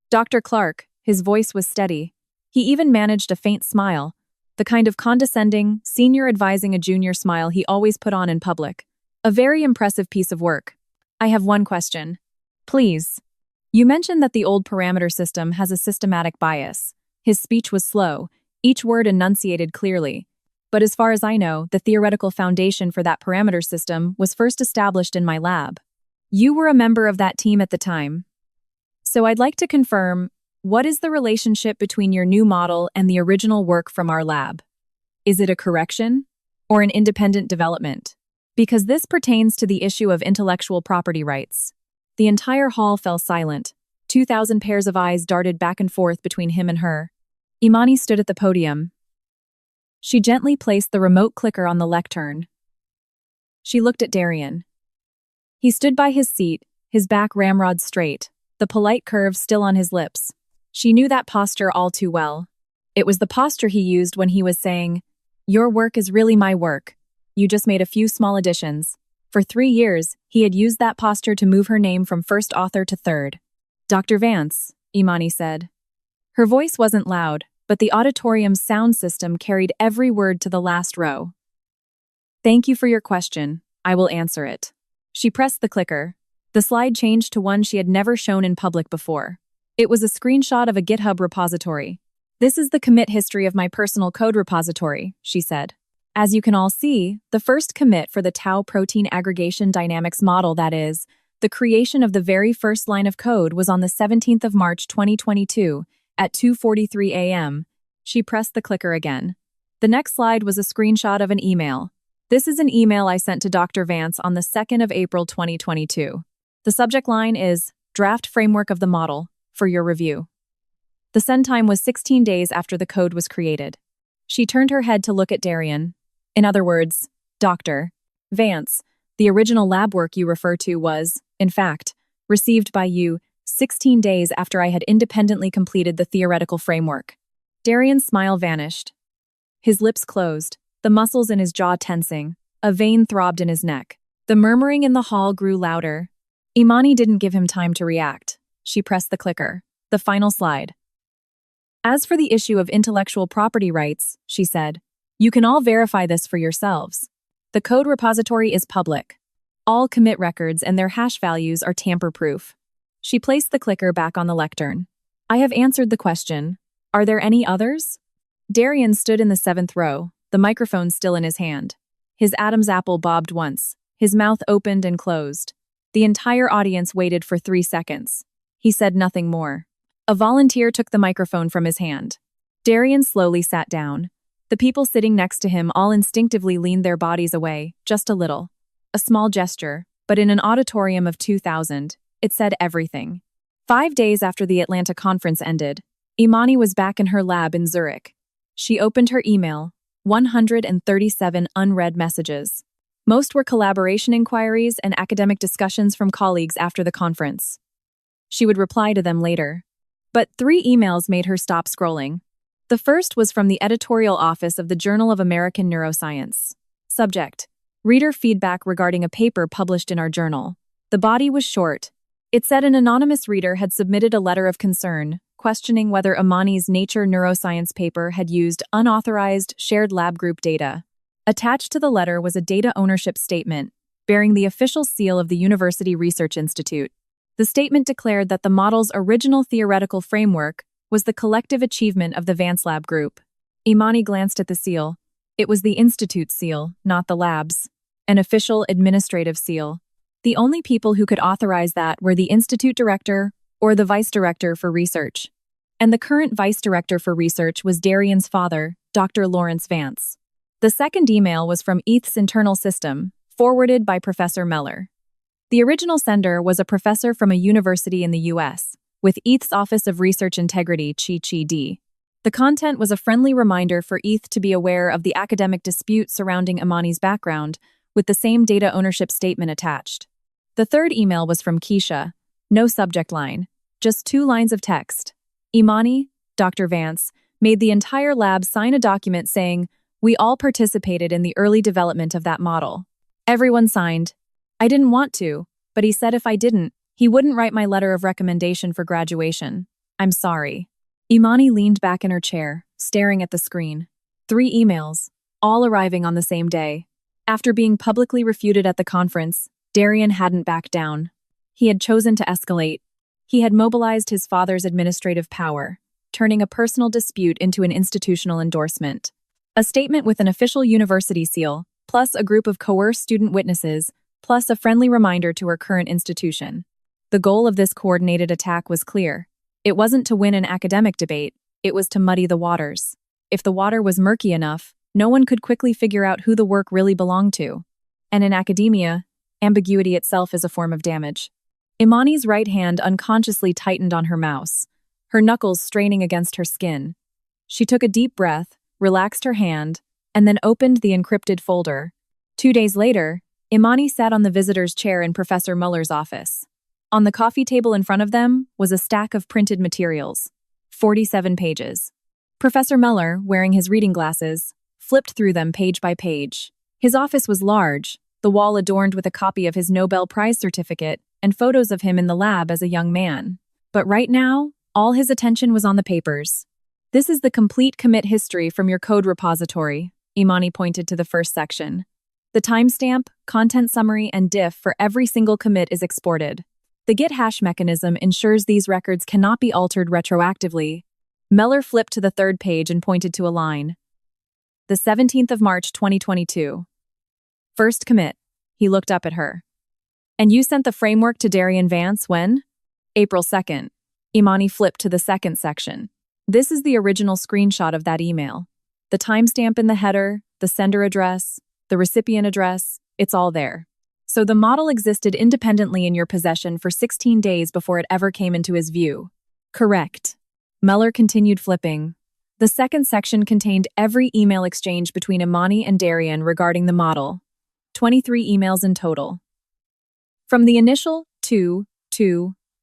Speaker 1: "Dr. Clark," his voice was steady. He even managed a faint smile, the kind of condescending, senior advising a junior smile he always put on in public. "A very impressive piece of work. I have one question. Please. You mentioned that the old parameter system has a systematic bias." His speech was slow, each word enunciated clearly. "But as far as I know, the theoretical foundation for that parameter system was first established in my lab. You were a member of that team at the time. So I'd like to confirm, what is the relationship between your new model and the original work from our lab? Is it a correction or an independent development? Because this pertains to the issue of intellectual property rights." The entire hall fell silent. 2,000 pairs of eyes darted back and forth between him and her. Imani stood at the podium. She gently placed the remote clicker on the lectern. She looked at Darian. He stood by his seat, his back ramrod straight, the polite curve still on his lips. She knew that posture all too well. It was the posture he used when he was saying, "Your work is really my work. You just made a few small additions." For 3 years, he had used that posture to move her name from 1st author to 3rd. "Dr. Vance," Imani said. Her voice wasn't loud, but the auditorium's sound system carried every word to the last row. "Thank you for your question. I will answer it." She pressed the clicker. The slide changed to one she had never shown in public before. It was a screenshot of a GitHub repository. "This is the commit history of my personal code repository," she said. "As you can all see, the first commit for the tau protein aggregation dynamics model, that is, the creation of the very first line of code, was on the 17th of March 2022 at 2:43 a.m. She pressed the clicker again. The next slide was a screenshot of an email. "This is an email I sent to Dr. Vance on the 2nd of April 2022. The subject line is, 'Draft Framework of the Model, for your review.' The send time was 16 days after the code was created." She turned her head to look at Darian. "In other words, Dr. Vance, the original lab work you refer to was, in fact, received by you 16 days after I had independently completed the theoretical framework." Darian's smile vanished. His lips closed, the muscles in his jaw tensing. A vein throbbed in his neck. The murmuring in the hall grew louder. Imani didn't give him time to react. She pressed the clicker. The final slide. "As for the issue of intellectual property rights," she said, "you can all verify this for yourselves. The code repository is public. All commit records and their hash values are tamper-proof." She placed the clicker back on the lectern. "I have answered the question. Are there any others?" Darian stood in the 7th row, the microphone still in his hand. His Adam's apple bobbed once. His mouth opened and closed. The entire audience waited for 3 seconds. He said nothing more. A volunteer took the microphone from his hand. Darian slowly sat down. The people sitting next to him all instinctively leaned their bodies away, just a little. A small gesture, but in an auditorium of 2,000, it said everything. 5 days after the Atlanta conference ended, Imani was back in her lab in Zurich. She opened her email, 137 unread messages. Most were collaboration inquiries and academic discussions from colleagues after the conference. She would reply to them later. But 3 emails made her stop scrolling. The first was from the editorial office of the Journal of American Neuroscience. Subject: reader feedback regarding a paper published in our journal. The body was short. It said an anonymous reader had submitted a letter of concern, questioning whether Imani's Nature Neuroscience paper had used unauthorized shared lab group data. Attached to the letter was a data ownership statement, bearing the official seal of the University Research Institute. The statement declared that the model's original theoretical framework was the collective achievement of the Vance Lab group. Imani glanced at the seal. It was the Institute's seal, not the lab's. An official administrative seal. The only people who could authorize that were the Institute Director or the Vice Director for Research. And the current Vice Director for Research was Darian's father, Dr. Lawrence Vance. The second email was from ETH's internal system, forwarded by Professor Meller. The original sender was a professor from a university in the U.S., with ETH's Office of Research Integrity, CHED. The content was a friendly reminder for ETH to be aware of the academic dispute surrounding Imani's background, with the same data ownership statement attached. The third email was from Keisha. No subject line, just 2 lines of text. Imani, Dr. Vance, made the entire lab sign a document saying, "We all participated in the early development of that model." Everyone signed. I didn't want to, but he said if I didn't, he wouldn't write my letter of recommendation for graduation. I'm sorry. Imani leaned back in her chair, staring at the screen. 3 emails, all arriving on the same day. After being publicly refuted at the conference, Darian hadn't backed down. He had chosen to escalate. He had mobilized his father's administrative power, turning a personal dispute into an institutional endorsement. A statement with an official university seal, plus a group of coerced student witnesses, plus a friendly reminder to her current institution. The goal of this coordinated attack was clear. It wasn't to win an academic debate, it was to muddy the waters. If the water was murky enough, no one could quickly figure out who the work really belonged to. And in academia, ambiguity itself is a form of damage. Imani's right hand unconsciously tightened on her mouse, her knuckles straining against her skin. She took a deep breath, relaxed her hand, and then opened the encrypted folder. 2 days later, Imani sat on the visitor's chair in Professor Muller's office. On the coffee table in front of them was a stack of printed materials. 47 pages. Professor Muller, wearing his reading glasses, flipped through them page by page. His office was large, the wall adorned with a copy of his Nobel Prize certificate and photos of him in the lab as a young man. But right now, all his attention was on the papers. This is the complete commit history from your code repository, Imani pointed to the first section. The timestamp, content summary, and diff for every single commit is exported. The Git hash mechanism ensures these records cannot be altered retroactively. Meller flipped to the third page and pointed to a line. The 17th of March 2022. First commit. He looked up at her. And you sent the framework to Darian Vance when? April 2nd. Imani flipped to the second section. This is the original screenshot of that email. The timestamp in the header, the sender address, the recipient address, it's all there. So the model existed independently in your possession for 16 days before it ever came into his view. Correct. Meller continued flipping. The second section contained every email exchange between Imani and Darian regarding the model. 23 emails in total. From the initial 2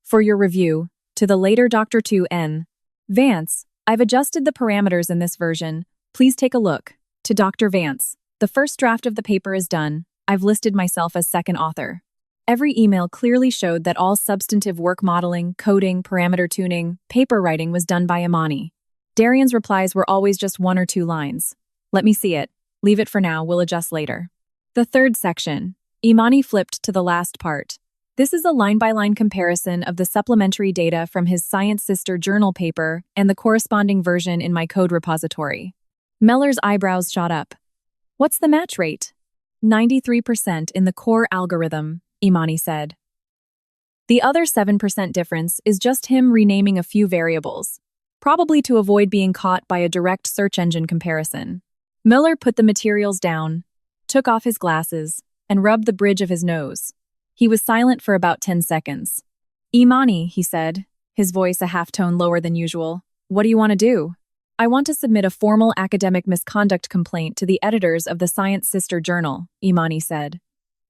Speaker 1: for your review to the later Dr. 2N. Vance, I've adjusted the parameters in this version. Please take a look. To Dr. Vance, the first draft of the paper is done. I've listed myself as second author. Every email clearly showed that all substantive work modeling, coding, parameter tuning, paper writing was done by Imani. Darian's replies were always just 1 or 2 lines. Let me see it. Leave it for now, we'll adjust later. The third section. Imani flipped to the last part. This is a line-by-line comparison of the supplementary data from his Science Sister journal paper and the corresponding version in my code repository. Meller's eyebrows shot up. What's the match rate? 93% in the core algorithm, Imani said. The other 7% difference is just him renaming a few variables, probably to avoid being caught by a direct search engine comparison. Miller put the materials down, took off his glasses, and rubbed the bridge of his nose. He was silent for about 10 seconds. Imani, he said, his voice a half-tone lower than usual. What do you want to do? I want to submit a formal academic misconduct complaint to the editors of the Science Sister Journal, Imani said,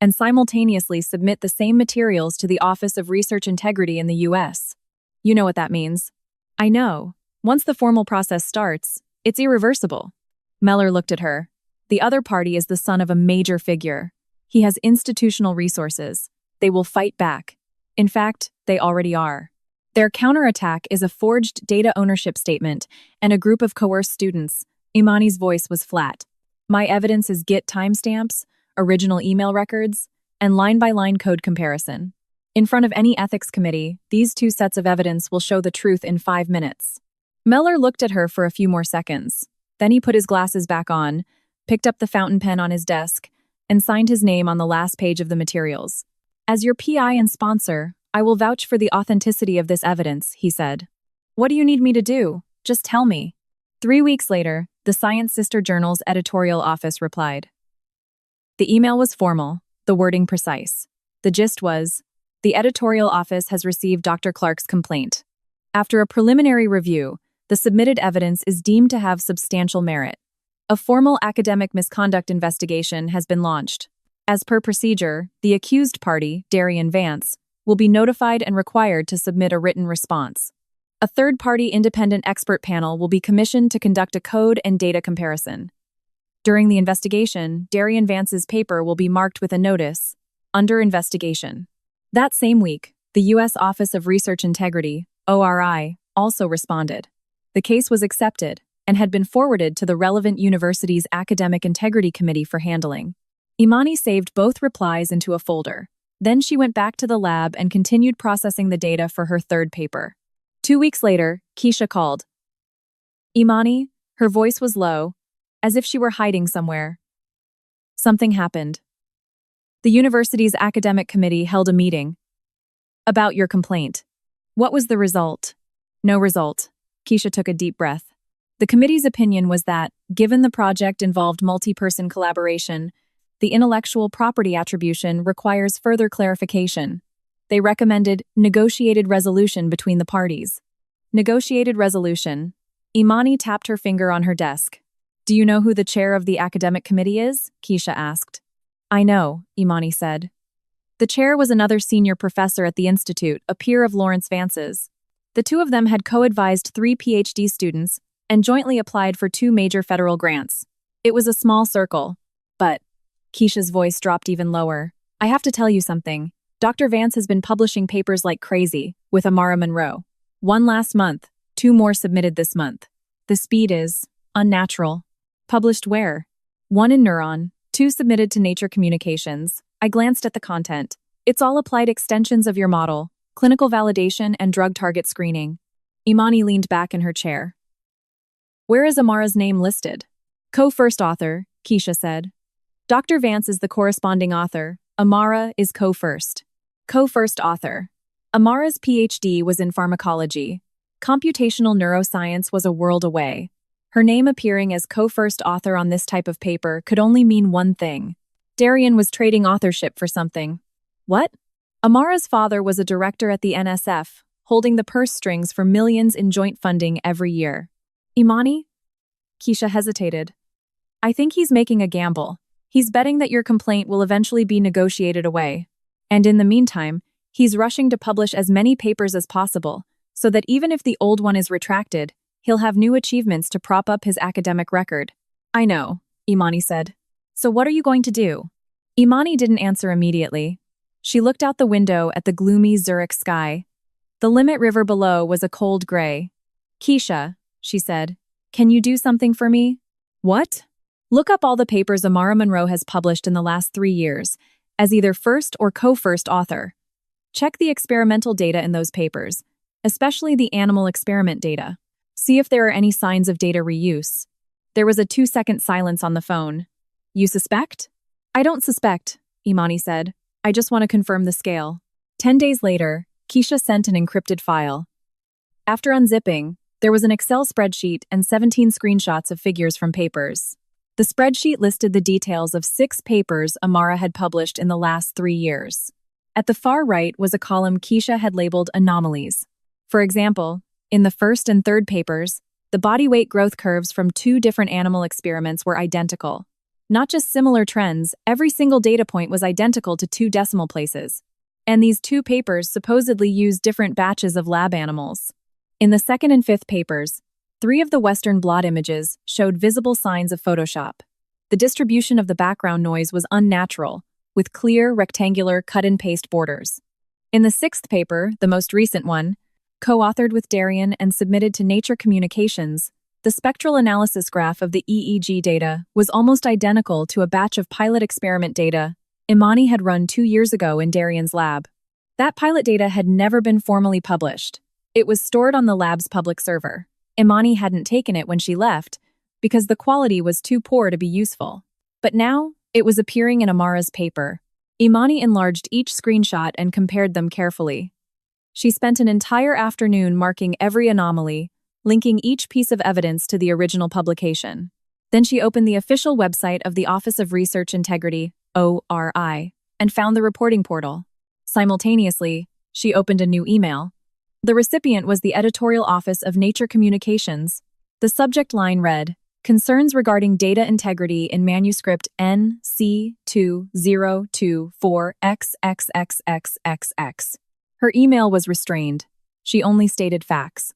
Speaker 1: and simultaneously submit the same materials to the Office of Research Integrity in the U.S. You know what that means. I know. Once the formal process starts, it's irreversible. Meller looked at her. The other party is the son of a major figure. He has institutional resources. They will fight back. In fact, they already are. Their counterattack is a forged data ownership statement and a group of coerced students. Imani's voice was flat. My evidence is Git timestamps, original email records, and line-by-line code comparison. In front of any ethics committee, these two sets of evidence will show the truth in 5 minutes. Meller looked at her for a few more seconds. Then he put his glasses back on, picked up the fountain pen on his desk, and signed his name on the last page of the materials. As your PI and sponsor, I will vouch for the authenticity of this evidence, he said. What do you need me to do? Just tell me. 3 weeks later, the Science Sister Journal's editorial office replied. The email was formal, the wording precise. The gist was, the editorial office has received Dr. Clark's complaint. After a preliminary review, the submitted evidence is deemed to have substantial merit. A formal academic misconduct investigation has been launched. As per procedure, the accused party, Darian Vance, will be notified and required to submit a written response. A third-party independent expert panel will be commissioned to conduct a code and data comparison. During the investigation, Darian Vance's paper will be marked with a notice, under investigation. That same week, the U.S. Office of Research Integrity, ORI, also responded. The case was accepted and had been forwarded to the relevant university's Academic Integrity Committee for handling. Imani saved both replies into a folder. Then she went back to the lab and continued processing the data for her third paper. 2 weeks later, Keisha called. Imani, her voice was low, as if she were hiding somewhere. Something happened. The university's academic committee held a meeting. About your complaint. What was the result? No result. Keisha took a deep breath. The committee's opinion was that, given the project involved multi-person collaboration, the intellectual property attribution requires further clarification. They recommended negotiated resolution between the parties. Negotiated resolution. Imani tapped her finger on her desk. Do you know who the chair of the academic committee is? Keisha asked. I know, Imani said. The chair was another senior professor at the institute, a peer of Lawrence Vance's. The two of them had co-advised 3 PhD students and jointly applied for 2 major federal grants. It was a small circle, but Keisha's voice dropped even lower. I have to tell you something. Dr. Vance has been publishing papers like crazy, with Amara Monroe. 1 last month, 2 more submitted this month. The speed is unnatural. Published where? 1 in Neuron, 2 submitted to Nature Communications. I glanced at the content. It's all applied extensions of your model, clinical validation and drug target screening. Imani leaned back in her chair. Where is Amara's name listed? Co-first author, Keisha said. Dr. Vance is the corresponding author. Amara is co-first. Co-first author. Amara's PhD was in pharmacology. Computational neuroscience was a world away. Her name appearing as co-first author on this type of paper could only mean one thing. Darian was trading authorship for something. What? Amara's father was a director at the NSF, holding the purse strings for millions in joint funding every year. Imani? Keisha hesitated. I think he's making a gamble. He's betting that your complaint will eventually be negotiated away. And in the meantime, he's rushing to publish as many papers as possible, so that even if the old one is retracted, he'll have new achievements to prop up his academic record. I know, Imani said. So what are you going to do? Imani didn't answer immediately. She looked out the window at the gloomy Zurich sky. The Limit River below was a cold gray. Keisha, she said, can you do something for me? What? Look up all the papers Amara Monroe has published in the last 3 years, as either first or co-first author. Check the experimental data in those papers, especially the animal experiment data. See if there are any signs of data reuse. There was a 2-second silence on the phone. You suspect? I don't suspect, Imani said. I just want to confirm the scale. 10 days later, Keisha sent an encrypted file. After unzipping, there was an Excel spreadsheet and 17 screenshots of figures from papers. The spreadsheet listed the details of 6 papers Amara had published in the last 3 years. At the far right was a column Keisha had labeled anomalies. For example, in the first and third papers, the body weight growth curves from 2 different animal experiments were identical. Not just similar trends, every single data point was identical to 2 decimal places. And these 2 papers supposedly used different batches of lab animals. In the second and fifth papers, 3 of the Western blot images showed visible signs of Photoshop. The distribution of the background noise was unnatural, with clear, rectangular, cut-and-paste borders. In the sixth paper, the most recent one, co-authored with Darian and submitted to Nature Communications, the spectral analysis graph of the EEG data was almost identical to a batch of pilot experiment data Imani had run 2 years ago in Darian's lab. That pilot data had never been formally published. It was stored on the lab's public server. Imani hadn't taken it when she left because the quality was too poor to be useful. But now, it was appearing in Amara's paper. Imani enlarged each screenshot and compared them carefully. She spent an entire afternoon marking every anomaly, linking each piece of evidence to the original publication. Then she opened the official website of the Office of Research Integrity, ORI, and found the reporting portal. Simultaneously, she opened a new email. The recipient was the editorial office of Nature Communications. The subject line read, "Concerns regarding data integrity in manuscript NC2024XXXXXX." Her email was restrained. She only stated facts.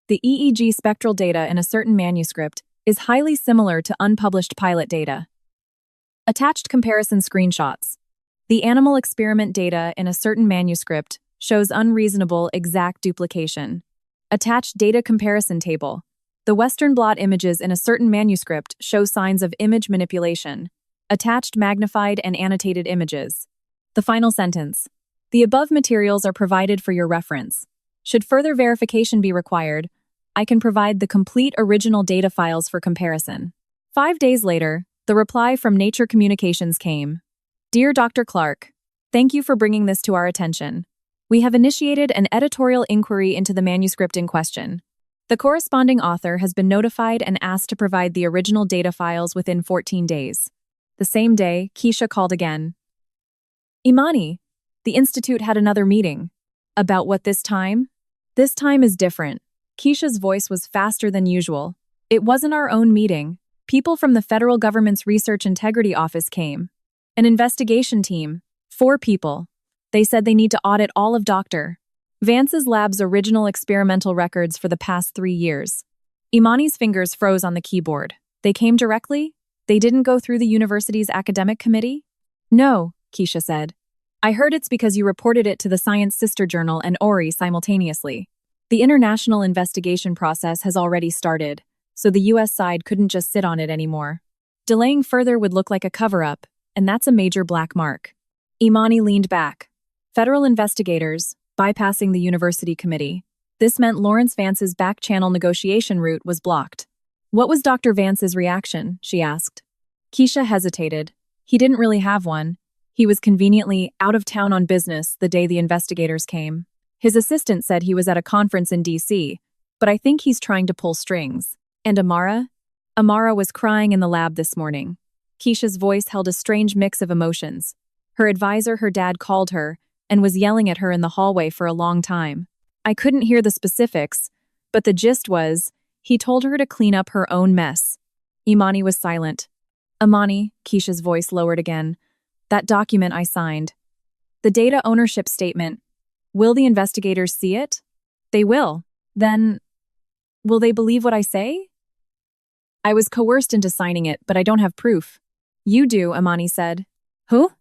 Speaker 1: The EEG spectral data in a certain manuscript is highly similar to unpublished pilot data. Attached comparison screenshots. The animal experiment data in a certain manuscript shows unreasonable exact duplication. Attached data comparison table. The Western blot images in a certain manuscript show signs of image manipulation. Attached magnified and annotated images. The final sentence. The above materials are provided for your reference. Should further verification be required, I can provide the complete original data files for comparison. 5 days later, the reply from Nature Communications came. Dear Dr. Clark, thank you for bringing this to our attention. We have initiated an editorial inquiry into the manuscript in question. The corresponding author has been notified and asked to provide the original data files within 14 days. The same day, Keisha called again. Imani, the Institute had another meeting. About what this time? This time is different. Keisha's voice was faster than usual. It wasn't our own meeting. People from the federal government's Research Integrity Office came. An investigation team. 4 people. They said they need to audit all of Dr. Vance's lab's original experimental records for the past 3 years. Imani's fingers froze on the keyboard. They came directly? They didn't go through the university's academic committee? No, Keisha said. I heard it's because you reported it to the Science Sister Journal and ORI simultaneously. The international investigation process has already started, so the US side couldn't just sit on it anymore. Delaying further would look like a cover-up, and that's a major black mark. Imani leaned back. Federal investigators, bypassing the university committee. This meant Lawrence Vance's back-channel negotiation route was blocked. What was Dr. Vance's reaction? She asked. Keisha hesitated. He didn't really have one. He was conveniently out of town on business the day the investigators came. His assistant said he was at a conference in D.C., but I think he's trying to pull strings. And Amara? Amara was crying in the lab this morning. Keisha's voice held a strange mix of emotions. Her advisor, her dad, called her and was yelling at her in the hallway for a long time. I couldn't hear the specifics, but the gist was, he told her to clean up her own mess. Imani was silent. Imani, Keisha's voice lowered again. That document I signed. The data ownership statement. Will the investigators see it? They will. Then, will they believe what I say? I was coerced into signing it, but I don't have proof. You do, Imani said. Who?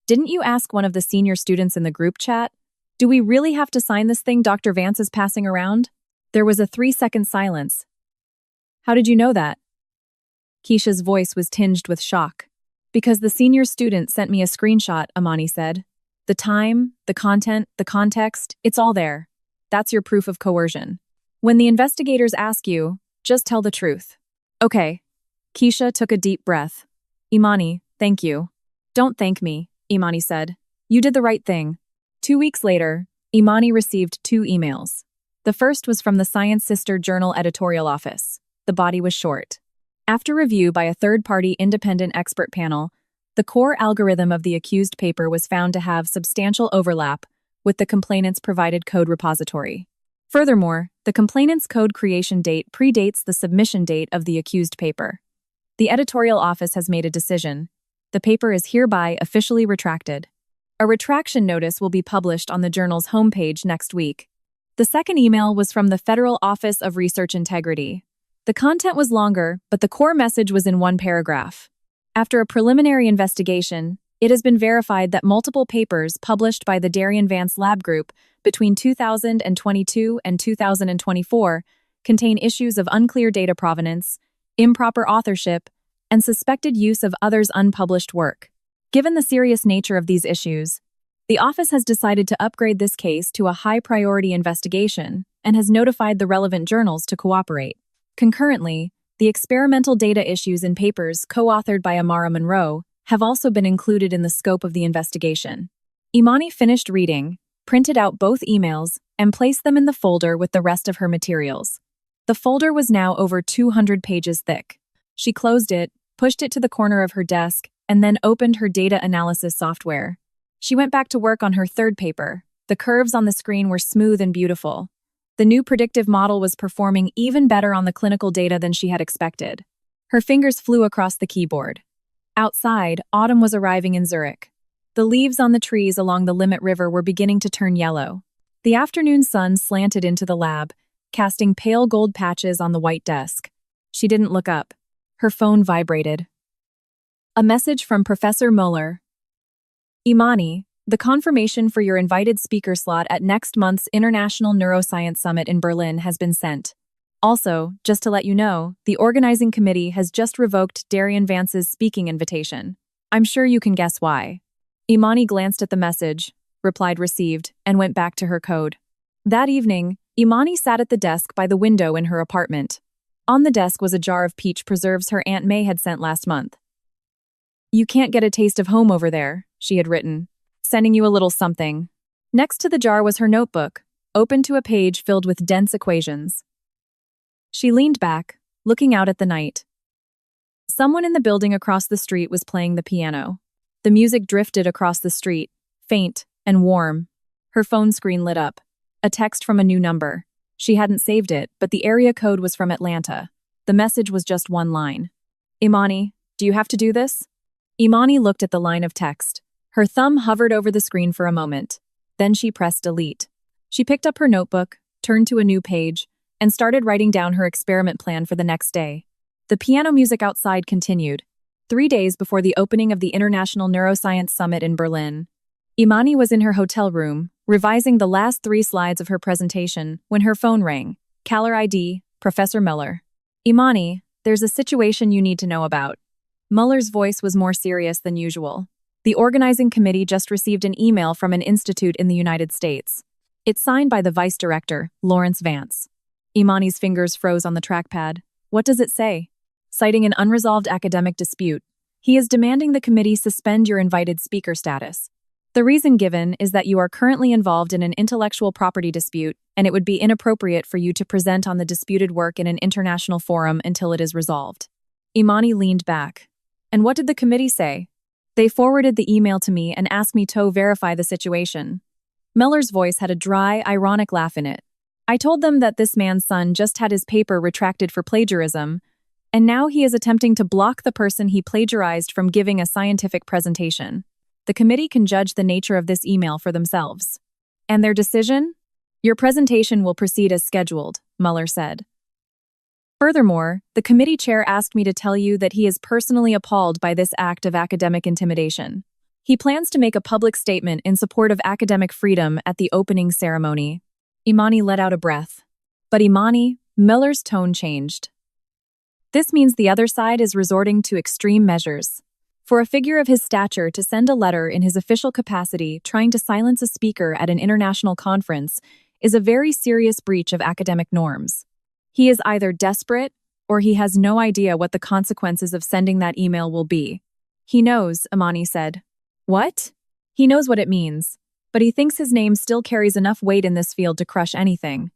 Speaker 1: Didn't you ask one of the senior students in the group chat? Do we really have to sign this thing Dr. Vance is passing around? There was a 3-second silence. How did you know that? Keisha's voice was tinged with shock. Because the senior student sent me a screenshot, Imani said. The time, the content, the context, it's all there. That's your proof of coercion. When the investigators ask you, just tell the truth. Okay. Keisha took a deep breath. Imani, thank you. Don't thank me, Imani said. You did the right thing. 2 weeks later, Imani received 2 emails. The first was from the Science Sister Journal editorial office. The body was short. After review by a third-party independent expert panel, the core algorithm of the accused paper was found to have substantial overlap with the complainant's provided code repository. Furthermore, the complainant's code creation date predates the submission date of the accused paper. The editorial office has made a decision. The paper is hereby officially retracted. A retraction notice will be published on the journal's homepage next week. The The second email was from the Federal Office of Research Integrity. The content was longer, but the core message was in one paragraph. After a preliminary investigation, it has been verified that multiple papers published by the Darian Vance Lab Group between 2022 and 2024 contain issues of unclear data provenance, improper authorship, and suspected use of others' unpublished work. Given the serious nature of these issues, the office has decided to upgrade this case to a high-priority investigation and has notified the relevant journals to cooperate. Concurrently, the experimental data issues in papers co-authored by Amara Monroe have also been included in the scope of the investigation. Imani finished reading, printed out both emails, and placed them in the folder with the rest of her materials. The folder was now over 200 pages thick. She closed it, pushed it to the corner of her desk, and then opened her data analysis software. She went back to work on her third paper. The curves on the screen were smooth and beautiful. The new predictive model was performing even better on the clinical data than she had expected. Her fingers flew across the keyboard. Outside, autumn was arriving in Zurich. The leaves on the trees along the Limmat River were beginning to turn yellow. The afternoon sun slanted into the lab, casting pale gold patches on the white desk. She didn't look up. Her phone vibrated. A message from Professor Muller. Imani, the confirmation for your invited speaker slot at next month's International Neuroscience Summit in Berlin has been sent. Also, just to let you know, the organizing committee has just revoked Darian Vance's speaking invitation. I'm sure you can guess why. Imani glanced at the message, replied received, and went back to her code. That evening, Imani sat at the desk by the window in her apartment. On the desk was a jar of peach preserves her Aunt May had sent last month. You can't get a taste of home over there, she had written, sending you a little something. Next to the jar was her notebook, open to a page filled with dense equations. She leaned back, looking out at the night. Someone in the building across the street was playing the piano. The music drifted across the street, faint and warm. Her phone screen lit up. A text from a new number. She hadn't saved it, but the area code was from Atlanta. The message was just one line. Imani, do you have to do this? Imani looked at the line of text. Her thumb hovered over the screen for a moment. Then she pressed delete. She picked up her notebook, turned to a new page, and started writing down her experiment plan for the next day. The piano music outside continued. 3 days before the opening of the International Neuroscience Summit in Berlin, Imani was in her hotel room, revising the last 3 slides of her presentation, when her phone rang. Caller ID, Professor Muller. Imani, there's a situation you need to know about. Muller's voice was more serious than usual. The organizing committee just received an email from an institute in the United States. It's signed by the vice director, Lawrence Vance. Imani's fingers froze on the trackpad. What does it say? Citing an unresolved academic dispute, he is demanding the committee suspend your invited speaker status. The reason given is that you are currently involved in an intellectual property dispute, and it would be inappropriate for you to present on the disputed work in an international forum until it is resolved. Imani leaned back. And what did the committee say? They forwarded the email to me and asked me to verify the situation. Muller's voice had a dry, ironic laugh in it. I told them that this man's son just had his paper retracted for plagiarism, and now he is attempting to block the person he plagiarized from giving a scientific presentation. The committee can judge the nature of this email for themselves. And their decision? Your presentation will proceed as scheduled, Muller said. Furthermore, the committee chair asked me to tell you that he is personally appalled by this act of academic intimidation. He plans to make a public statement in support of academic freedom at the opening ceremony. Imani let out a breath. But Imani, Muller's tone changed. This means the other side is resorting to extreme measures. For a figure of his stature to send a letter in his official capacity trying to silence a speaker at an international conference is a very serious breach of academic norms. He is either desperate or he has no idea what the consequences of sending that email will be. He knows, Imani said. What? He knows what it means, but he thinks his name still carries enough weight in this field to crush anything.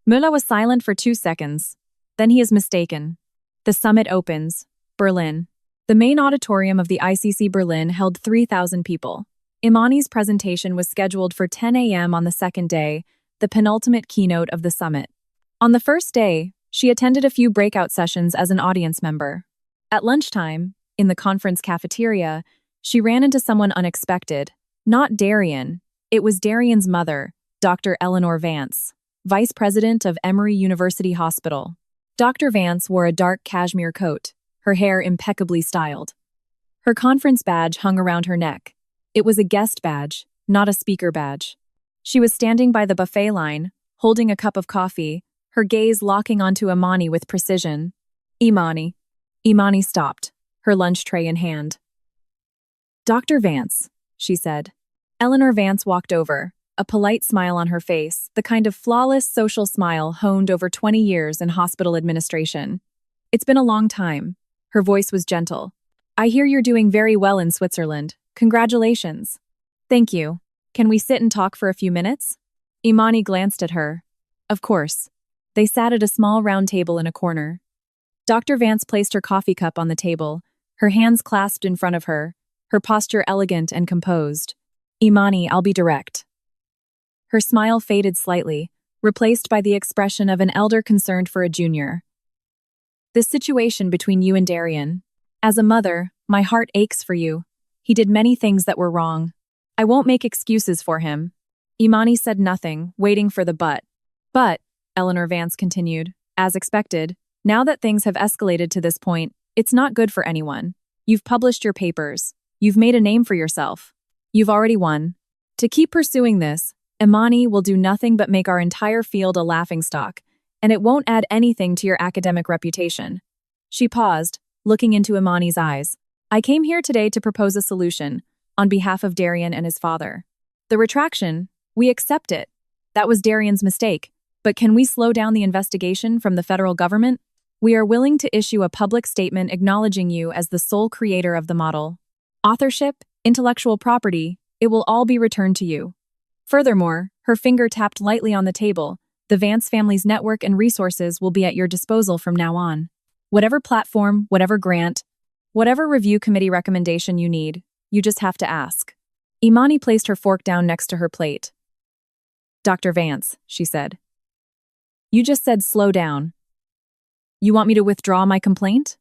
Speaker 1: Muller was silent for 2 seconds. Then he is mistaken. The summit opens. Berlin. The main auditorium of the ICC Berlin held 3,000 people. Imani's presentation was scheduled for 10 a.m. on the second day, the penultimate keynote of the summit. On the first day, she attended a few breakout sessions as an audience member. At lunchtime, in the conference cafeteria, she ran into someone unexpected. Not Darian. It was Darian's mother, Dr. Eleanor Vance. vice president of Emory University Hospital. Dr. Vance wore a dark cashmere coat, her hair impeccably styled. Her conference badge hung around her neck. It was a guest badge, not a speaker badge. She was standing by the buffet line, holding a cup of coffee, her gaze locking onto Imani with precision. Imani. Imani stopped, her lunch tray in hand. Dr. Vance, she said. Eleanor Vance walked over, a polite smile on her face, the kind of flawless social smile honed over 20 years in hospital administration. It's been a long time. Her voice was gentle. I hear you're doing very well in Switzerland. Congratulations. Thank you. Can we sit and talk for a few minutes? Imani glanced at her. Of course. They sat at a small round table in a corner. Dr. Vance placed her coffee cup on the table, her hands clasped in front of her posture elegant and composed. Imani, I'll be direct. Her smile faded slightly, replaced by the expression of an elder concerned for a junior. This situation between you and Darian. As a mother, my heart aches for you. He did many things that were wrong. I won't make excuses for him. Imani said nothing, waiting for the but. But, Eleanor Vance continued, as expected, now that things have escalated to this point, it's not good for anyone. You've published your papers. You've made a name for yourself. You've already won. To keep pursuing this, Imani will do nothing but make our entire field a laughingstock, and it won't add anything to your academic reputation. She paused, looking into Imani's eyes. I came here today to propose a solution, on behalf of Darian and his father. The retraction, we accept it. That was Darian's mistake. But can we slow down the investigation from the federal government? We are willing to issue a public statement acknowledging you as the sole creator of the model. Authorship, intellectual property, it will all be returned to you. Furthermore, her finger tapped lightly on the table. The Vance family's network and resources will be at your disposal from now on. Whatever platform, whatever grant, whatever review committee recommendation you need, you just have to ask. Imani placed her fork down next to her plate. Dr. Vance, she said. You just said slow down. You want me to withdraw my complaint?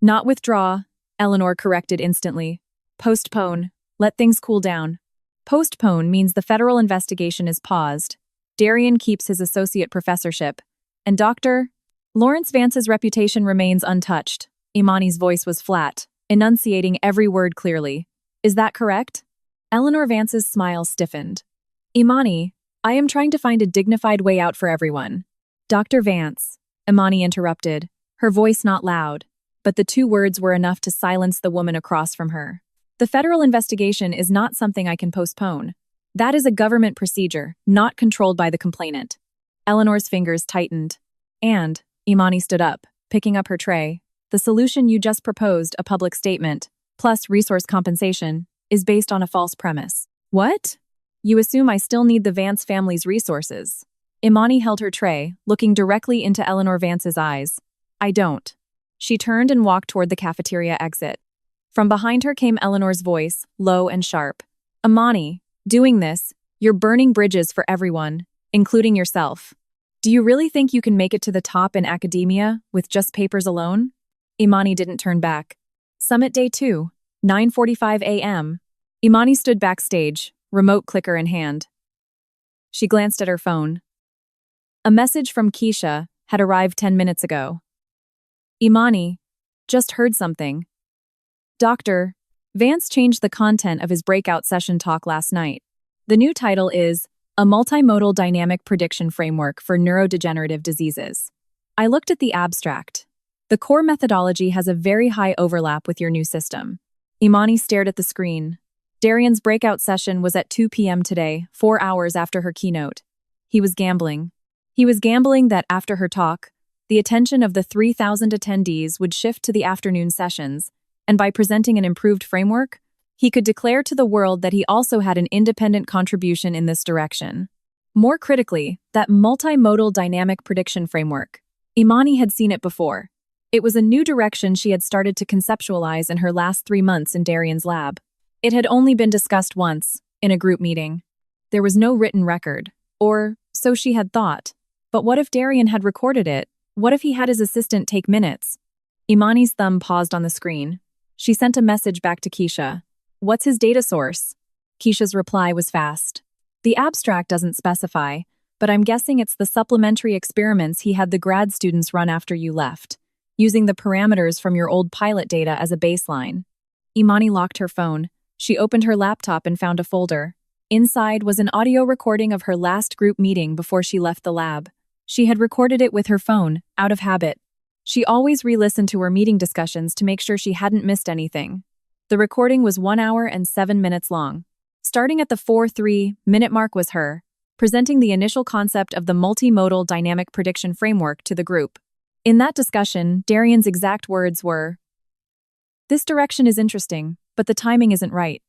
Speaker 1: Not withdraw, Eleanor corrected instantly. Postpone. Let things cool down. Postpone means the federal investigation is paused. Darian keeps his associate professorship. And Dr. Lawrence Vance's reputation remains untouched. Imani's voice was flat, enunciating every word clearly. Is that correct? Eleanor Vance's smile stiffened. Imani, I am trying to find a dignified way out for everyone. Dr. Vance, Imani interrupted, her voice not loud, but the two words were enough to silence the woman across from her. The federal investigation is not something I can postpone. That is a government procedure, not controlled by the complainant. Eleanor's fingers tightened. And, Imani stood up, picking up her tray. The solution you just proposed, a public statement, plus resource compensation, is based on a false premise. What? You assume I still need the Vance family's resources. Imani held her tray, looking directly into Eleanor Vance's eyes. I don't. She turned and walked toward the cafeteria exit. From behind her came Eleanor's voice, low and sharp. Imani, doing this, you're burning bridges for everyone, including yourself. Do you really think you can make it to the top in academia with just papers alone? Imani didn't turn back. Summit Day 2, 9:45 a.m. Imani stood backstage, remote clicker in hand. She glanced at her phone. A message from Keisha had arrived 10 minutes ago. Imani, just heard something. Dr. Vance changed the content of his breakout session talk last night. The new title is A Multimodal Dynamic Prediction Framework for Neurodegenerative Diseases. I looked at the abstract. The core methodology has a very high overlap with your new system. Imani stared at the screen. Darian's breakout session was at 2 p.m. today, 4 hours after her keynote. He was gambling. He was gambling that after her talk, the attention of the 3,000 attendees would shift to the afternoon sessions, and by presenting an improved framework, he could declare to the world that he also had an independent contribution in this direction. More critically, that multimodal dynamic prediction framework. Imani had seen it before. It was a new direction she had started to conceptualize in her last 3 months in Darian's lab. It had only been discussed once, in a group meeting. There was no written record, or so she had thought. But what if Darian had recorded it? What if he had his assistant take minutes? Imani's thumb paused on the screen. She sent a message back to Keisha. What's his data source? Keisha's reply was fast. The abstract doesn't specify, but I'm guessing it's the supplementary experiments he had the grad students run after you left, using the parameters from your old pilot data as a baseline. Imani locked her phone. She opened her laptop and found a folder. Inside was an audio recording of her last group meeting before she left the lab. She had recorded it with her phone, out of habit. She always re-listened to her meeting discussions to make sure she hadn't missed anything. The recording was 1 hour and 7 minutes long. Starting at the 4-3-minute mark was her, presenting the initial concept of the multimodal dynamic prediction framework to the group. In that discussion, Darian's exact words were, "This direction is interesting, but the timing isn't right.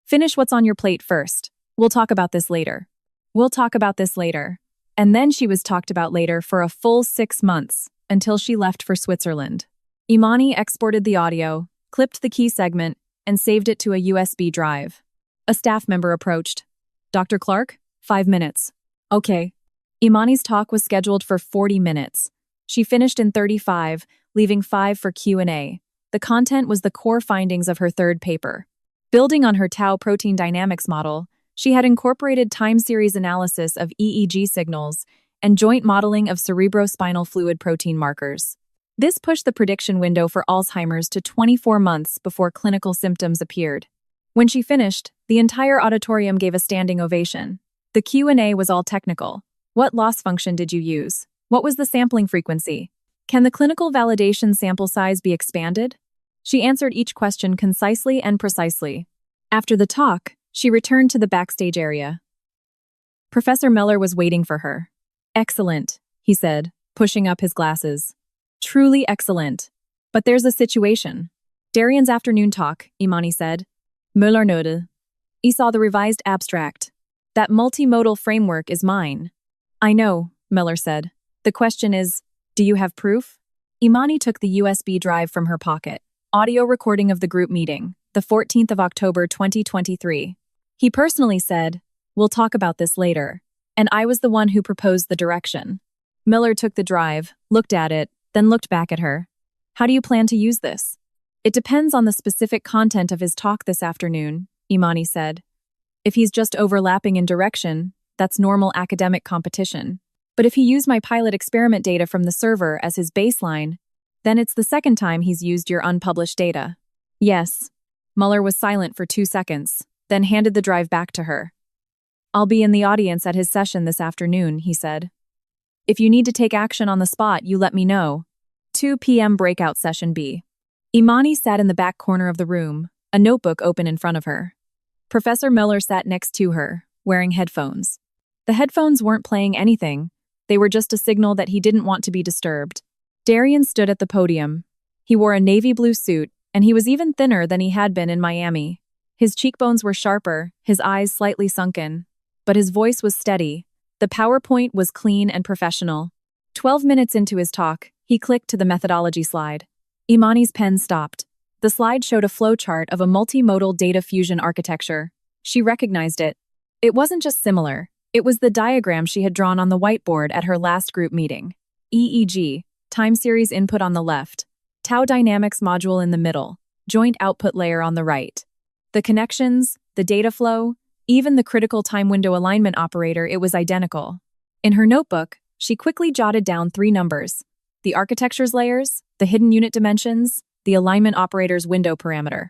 Speaker 1: Finish what's on your plate first. We'll talk about this later. We'll talk about this later." And then she was talked about later for a full 6 months, until she left for Switzerland. Imani exported the audio, clipped the key segment, and saved it to a USB drive. A staff member approached. "Dr. Clark? 5 minutes." "Okay." Imani's talk was scheduled for 40 minutes. She finished in 35, leaving 5 for Q&A. The content was the core findings of her third paper. Building on her tau protein dynamics model, she had incorporated time series analysis of EEG signals and joint modeling of cerebrospinal fluid protein markers. This pushed the prediction window for Alzheimer's to 24 months before clinical symptoms appeared. When she finished, the entire auditorium gave a standing ovation. The Q&A was all technical. What loss function did you use? What was the sampling frequency? Can the clinical validation sample size be expanded? She answered each question concisely and precisely. After the talk, she returned to the backstage area. Professor Miller was waiting for her. "Excellent," he said, pushing up his glasses. "Truly excellent. But there's a situation." "Darian's afternoon talk," Imani said. Müller noted. "He saw the revised abstract. That multimodal framework is mine." "I know," Miller said. "The question is, do you have proof?" Imani took the USB drive from her pocket. Audio recording of the group meeting, the 14th of October 2023. He personally said, "We'll talk about this later," and I was the one who proposed the direction. Miller took the drive, looked at it, then looked back at her. "How do you plan to use this?" "It depends on the specific content of his talk this afternoon," Imani said. "If he's just overlapping in direction, that's normal academic competition. But if he used my pilot experiment data from the server as his baseline, then it's the second time he's used your unpublished data." "Yes." Muller was silent for 2 seconds, then handed the drive back to her. "I'll be in the audience at his session this afternoon," he said. "If you need to take action on the spot, you let me know. 2 p.m. breakout session B." Imani sat in the back corner of the room, a notebook open in front of her. Professor Miller sat next to her, wearing headphones. The headphones weren't playing anything. They were just a signal that he didn't want to be disturbed. Darian stood at the podium. He wore a navy blue suit, and he was even thinner than he had been in Miami. His cheekbones were sharper, his eyes slightly sunken. But his voice was steady. The PowerPoint was clean and professional. 12 minutes into his talk, he clicked to the methodology slide. Imani's pen stopped. The slide showed a flowchart of a multimodal data fusion architecture. She recognized it. It wasn't just similar. It was the diagram she had drawn on the whiteboard at her last group meeting. EEG, time series input on the left, tau dynamics module in the middle, joint output layer on the right. The connections, the data flow, even the critical time window alignment operator, it was identical. In her notebook, she quickly jotted down 3 numbers: the architecture's layers, the hidden unit dimensions, the alignment operator's window parameter.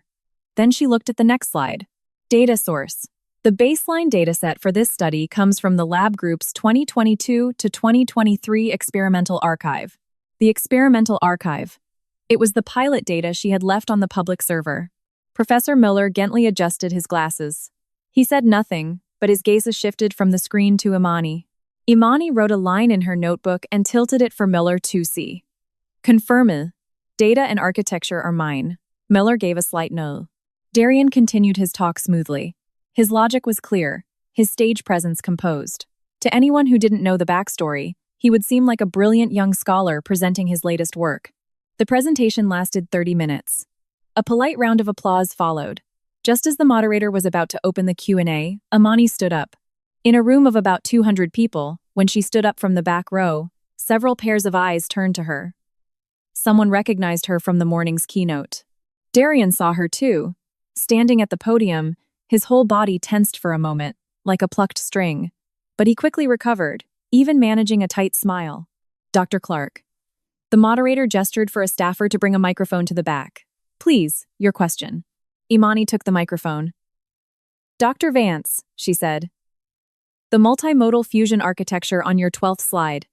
Speaker 1: Then she looked at the next slide. Data source. The baseline dataset for this study comes from the lab group's 2022 to 2023 experimental archive. The experimental archive. It was the pilot data she had left on the public server. Professor Miller gently adjusted his glasses. He said nothing, but his gaze shifted from the screen to Imani. Imani wrote a line in her notebook and tilted it for Miller to see. "Confirme. Data and architecture are mine." Miller gave a slight no. Darian continued his talk smoothly. His logic was clear, his stage presence composed. To anyone who didn't know the backstory, he would seem like a brilliant young scholar presenting his latest work. The presentation lasted 30 minutes. A polite round of applause followed. Just as the moderator was about to open the Q&A, Imani stood up. In a room of about 200 people, when she stood up from the back row, several pairs of eyes turned to her. Someone recognized her from the morning's keynote. Darian saw her too. Standing at the podium, his whole body tensed for a moment, like a plucked string. but he quickly recovered, even managing a tight smile. Dr. Clark. The moderator gestured for a staffer to bring a microphone to the back. Please, your question. Imani took the microphone. Dr. Vance, she said. The multimodal fusion architecture on your 12th slide.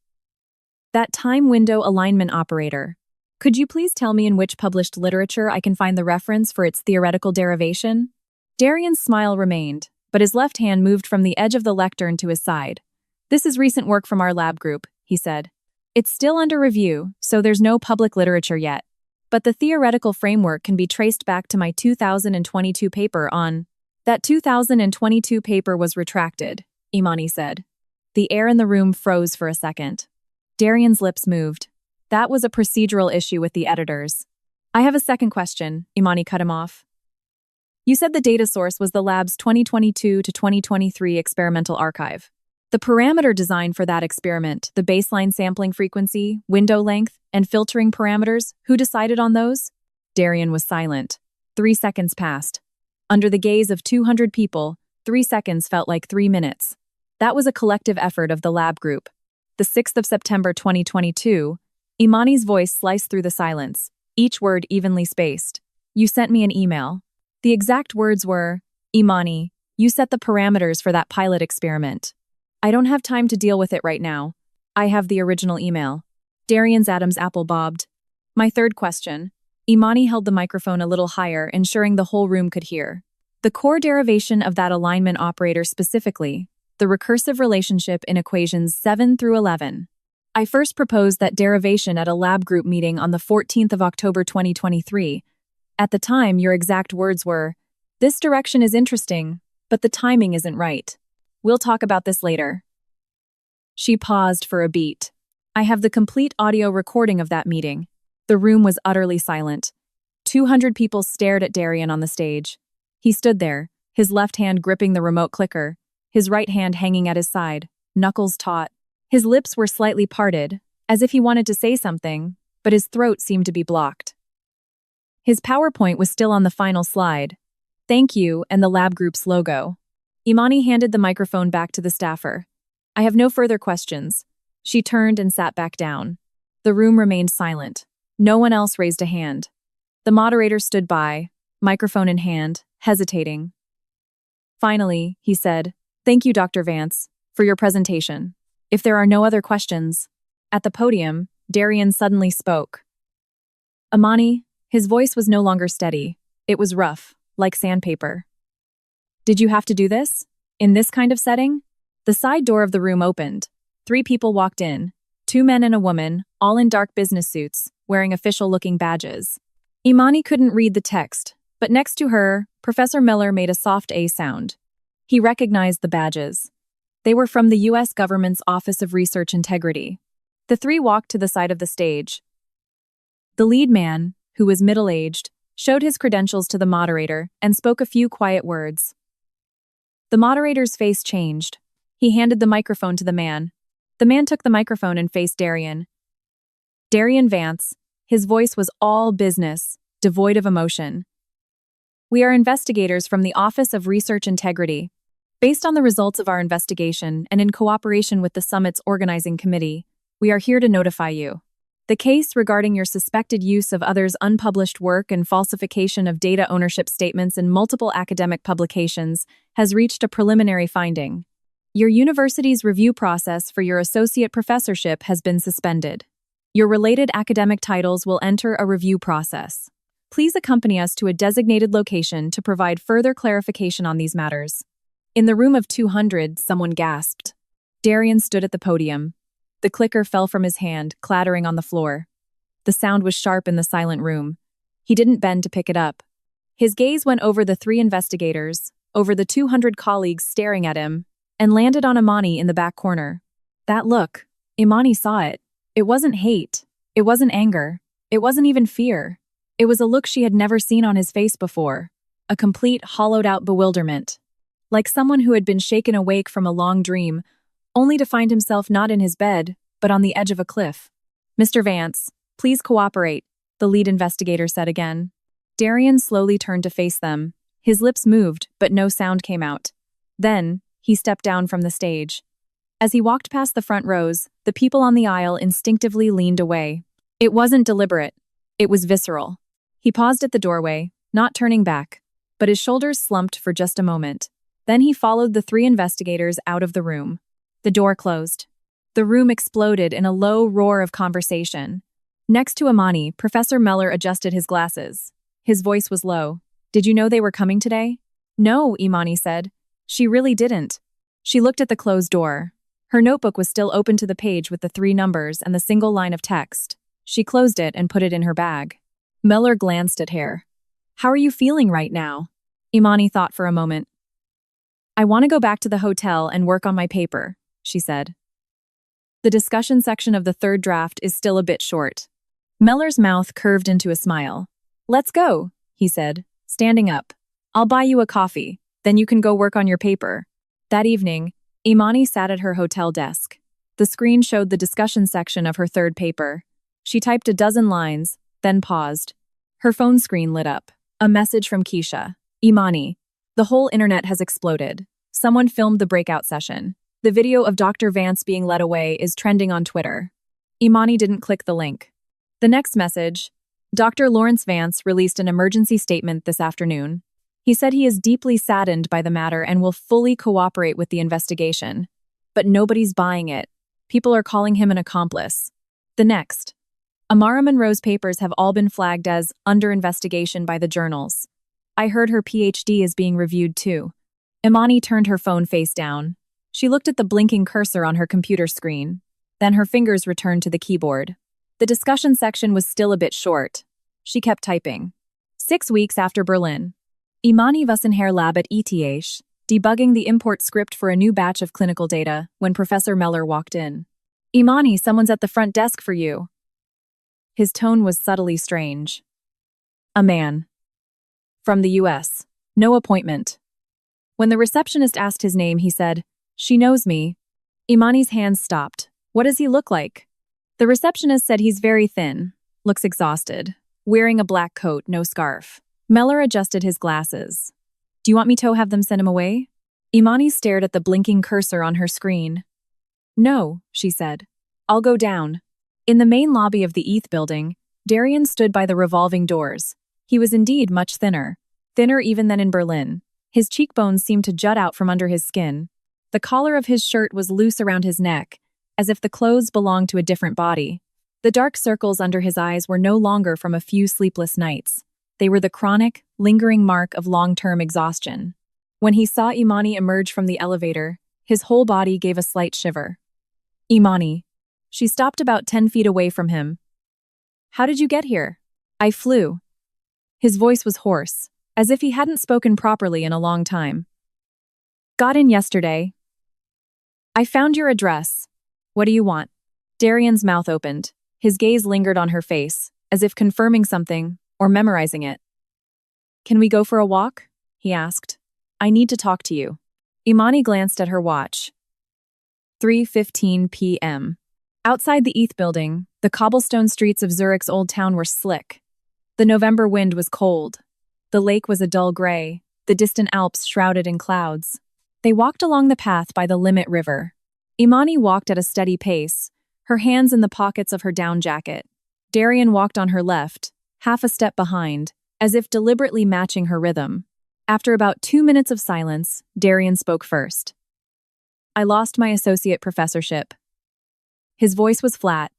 Speaker 1: That time window alignment operator. Could you please tell me in which published literature I can find the reference for its theoretical derivation? Darian's smile remained, but his left hand moved from the edge of the lectern to his side. This is recent work from our lab group, he said. It's still under review, so there's no public literature yet. But the theoretical framework can be traced back to my 2022 paper on... That 2022 paper was retracted, Imani said. The air in the room froze for a second. Darian's lips moved. That was a procedural issue with the editors. I have a second question, Imani cut him off. You said the data source was the lab's 2022 to 2023 experimental archive. The parameter design for that experiment, the baseline sampling frequency, window length, and filtering parameters, who decided on those? Darian was silent. 3 seconds passed. Under the gaze of 200 people, 3 seconds felt like 3 minutes. That was a collective effort of the lab group. The 6th of September 2022, Imani's voice sliced through the silence, each word evenly spaced. You sent me an email. The exact words were, Imani, you set the parameters for that pilot experiment. I don't have time to deal with it right now. I have the original email. Darian's Adam's apple bobbed. My third question. Imani held the microphone a little higher, ensuring the whole room could hear. The core derivation of that alignment operator specifically, the recursive relationship in equations 7 through 11. I first proposed that derivation at a lab group meeting on the 14th of October 2023. At the time, your exact words were, this direction is interesting, but the timing isn't right. We'll talk about this later. She paused for a beat. I have the complete audio recording of that meeting. The room was utterly silent. 200 people stared at Darian on the stage. He stood there, his left hand gripping the remote clicker, his right hand hanging at his side, knuckles taut. His lips were slightly parted, as if he wanted to say something, but his throat seemed to be blocked. His PowerPoint was still on the final slide. Thank you and the lab group's logo. Imani handed the microphone back to the staffer. I have no further questions. She turned and sat back down. The room remained silent. No one else raised a hand. The moderator stood by, microphone in hand, hesitating. Finally, he said, Thank you, Dr. Vance, for your presentation. If there are no other questions. At the podium, Darian suddenly spoke. Imani, his voice was no longer steady. It was rough, like sandpaper. Did you have to do this? In this kind of setting? The side door of the room opened. 3 people walked in. 2 men and a woman, all in dark business suits, wearing official-looking badges. Imani couldn't read the text, but next to her, Professor Miller made a soft A sound. He recognized the badges. They were from the U.S. government's Office of Research Integrity. The 3 walked to the side of the stage. The lead man, who was middle-aged, showed his credentials to the moderator and spoke a few quiet words. The moderator's face changed. He handed the microphone to the man. The man took the microphone and faced Darian. Darian Vance. His voice was all business, devoid of emotion. We are investigators from the Office of Research Integrity. Based on the results of our investigation and in cooperation with the summit's organizing committee, we are here to notify you. The case regarding your suspected use of others' unpublished work and falsification of data ownership statements in multiple academic publications has reached a preliminary finding. Your university's review process for your associate professorship has been suspended. Your related academic titles will enter a review process. Please accompany us to a designated location to provide further clarification on these matters. In the room of 200, someone gasped. Darian stood at the podium. The clicker fell from his hand, clattering on the floor. The sound was sharp in the silent room. He didn't bend to pick it up. His gaze went over the 3 investigators, over the 200 colleagues staring at him, and landed on Imani in the back corner. That look, Imani saw it. It wasn't hate. It wasn't anger. It wasn't even fear. It was a look she had never seen on his face before. A complete, hollowed-out bewilderment. Like someone who had been shaken awake from a long dream, only to find himself not in his bed, but on the edge of a cliff. Mr. Vance, please cooperate, the lead investigator said again. Darian slowly turned to face them. His lips moved, but no sound came out. Then, he stepped down from the stage. As he walked past the front rows, the people on the aisle instinctively leaned away. It wasn't deliberate. It was visceral. He paused at the doorway, not turning back, but his shoulders slumped for just a moment. Then he followed the three investigators out of the room. The door closed. The room exploded in a low roar of conversation. Next to Imani, Professor Meller adjusted his glasses. His voice was low. "Did you know they were coming today?" "No," Imani said. She really didn't. She looked at the closed door. Her notebook was still open to the page with the 3 numbers and the single line of text. She closed it and put it in her bag. Meller glanced at her. "How are you feeling right now?" Imani thought for a moment. "I want to go back to the hotel and work on my paper," she said. The discussion section of the third draft is still a bit short. Meller's mouth curved into a smile. "Let's go," he said, standing up. "I'll buy you a coffee, then you can go work on your paper." That evening, Imani sat at her hotel desk. The screen showed the discussion section of her third paper. She typed a dozen lines, then paused. Her phone screen lit up. A message from Keisha. "Imani, the whole internet has exploded. Someone filmed the breakout session. The video of Dr. Vance being led away is trending on Twitter." Imani didn't click the link. The next message. Dr. Lawrence Vance released an emergency statement this afternoon. He said he is deeply saddened by the matter and will fully cooperate with the investigation. But nobody's buying it. People are calling him an accomplice. The next. Amara Monroe's papers have all been flagged as under investigation by the journals. I heard her PhD is being reviewed too. Imani turned her phone face down. She looked at the blinking cursor on her computer screen. Then her fingers returned to the keyboard. The discussion section was still a bit short. She kept typing. 6 weeks after Berlin. Imani was in her lab at ETH, debugging the import script for a new batch of clinical data when Professor Meller walked in. "Imani, someone's at the front desk for you." His tone was subtly strange. "A man. From the US. No appointment." When the receptionist asked his name, he said, "She knows me." Imani's hands stopped. "What does he look like?" The receptionist said he's very thin, looks exhausted, wearing a black coat, no scarf. Meller adjusted his glasses. "Do you want me to have them send him away?" Imani stared at the blinking cursor on her screen. "No," she said. "I'll go down." In the main lobby of the ETH building, Darian stood by the revolving doors. He was indeed much thinner even than in Berlin. His cheekbones seemed to jut out from under his skin. The collar of his shirt was loose around his neck, as if the clothes belonged to a different body. The dark circles under his eyes were no longer from a few sleepless nights. They were the chronic, lingering mark of long-term exhaustion. When he saw Imani emerge from the elevator, his whole body gave a slight shiver. "Imani." She stopped about 10 feet away from him. "How did you get here?" "I flew." His voice was hoarse, as if he hadn't spoken properly in a long time. "Got in yesterday." "I found your address. What do you want?" Darian's mouth opened. His gaze lingered on her face, as if confirming something or memorizing it. "Can we go for a walk?" he asked. "I need to talk to you." Imani glanced at her watch. 3:15 p.m. Outside the ETH building, the cobblestone streets of Zurich's old town were slick. The November wind was cold. The lake was a dull gray, the distant Alps shrouded in clouds. They walked along the path by the Limit River. Imani walked at a steady pace, her hands in the pockets of her down jacket. Darian walked on her left, half a step behind, as if deliberately matching her rhythm. After about 2 minutes of silence, Darian spoke first. "I lost my associate professorship." His voice was flat,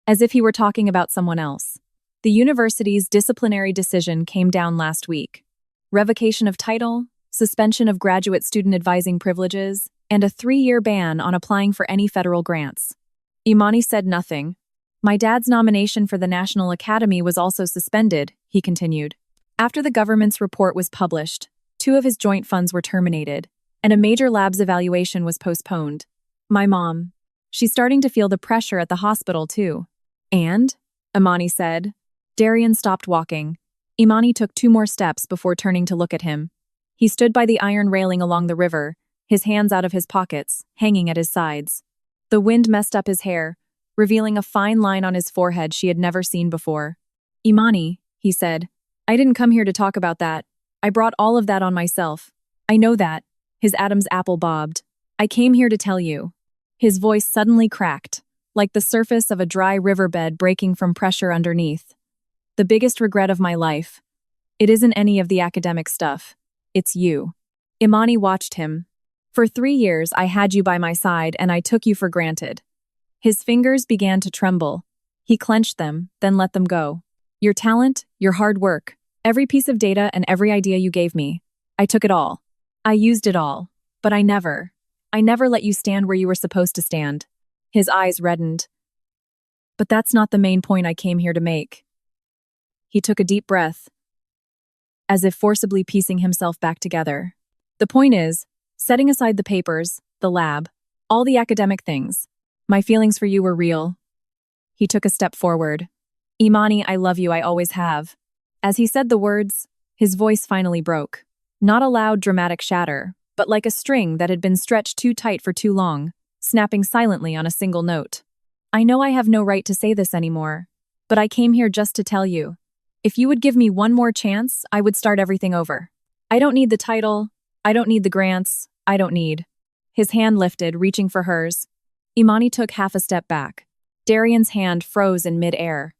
Speaker 1: as if he were talking about someone else. The university's disciplinary decision came down last week. Revocation of title, suspension of graduate student advising privileges, and a 3-year ban on applying for any federal grants. Imani said nothing. "My dad's nomination for the National Academy was also suspended," he continued. After the government's report was published, 2 of his joint funds were terminated, and a major lab's evaluation was postponed. "My mom. She's starting to feel the pressure at the hospital, too." "And?" Imani said. Darian stopped walking. Imani took 2 more steps before turning to look at him. He stood by the iron railing along the river, his hands out of his pockets, hanging at his sides. The wind messed up his hair, revealing a fine line on his forehead she had never seen before. "Imani," he said, "I didn't come here to talk about that. I brought all of that on myself. I know that." His Adam's apple bobbed. "I came here to tell you. His voice suddenly cracked, like the surface of a dry riverbed breaking from pressure underneath. The biggest regret of my life. It isn't any of the academic stuff. It's you. Imani watched him. For 3 years, I had you by my side and I took you for granted. His fingers began to tremble. He clenched them, then let them go. Your talent, your hard work, every piece of data and every idea you gave me. I took it all. I used it all. But I never let you stand where you were supposed to stand. His eyes reddened. But that's not the main point I came here to make. He took a deep breath, as if forcibly piecing himself back together. The point is, setting aside the papers, the lab, all the academic things, my feelings for you were real. He took a step forward. Imani, I love you, I always have. As he said the words, his voice finally broke. Not a loud, dramatic shatter, but like a string that had been stretched too tight for too long, snapping silently on a single note. I know I have no right to say this anymore, but I came here just to tell you. If you would give me one more chance, I would start everything over. I don't need the title. I don't need the grants. I don't need. His hand lifted, reaching for hers. Imani took half a step back. Darian's hand froze in mid-air.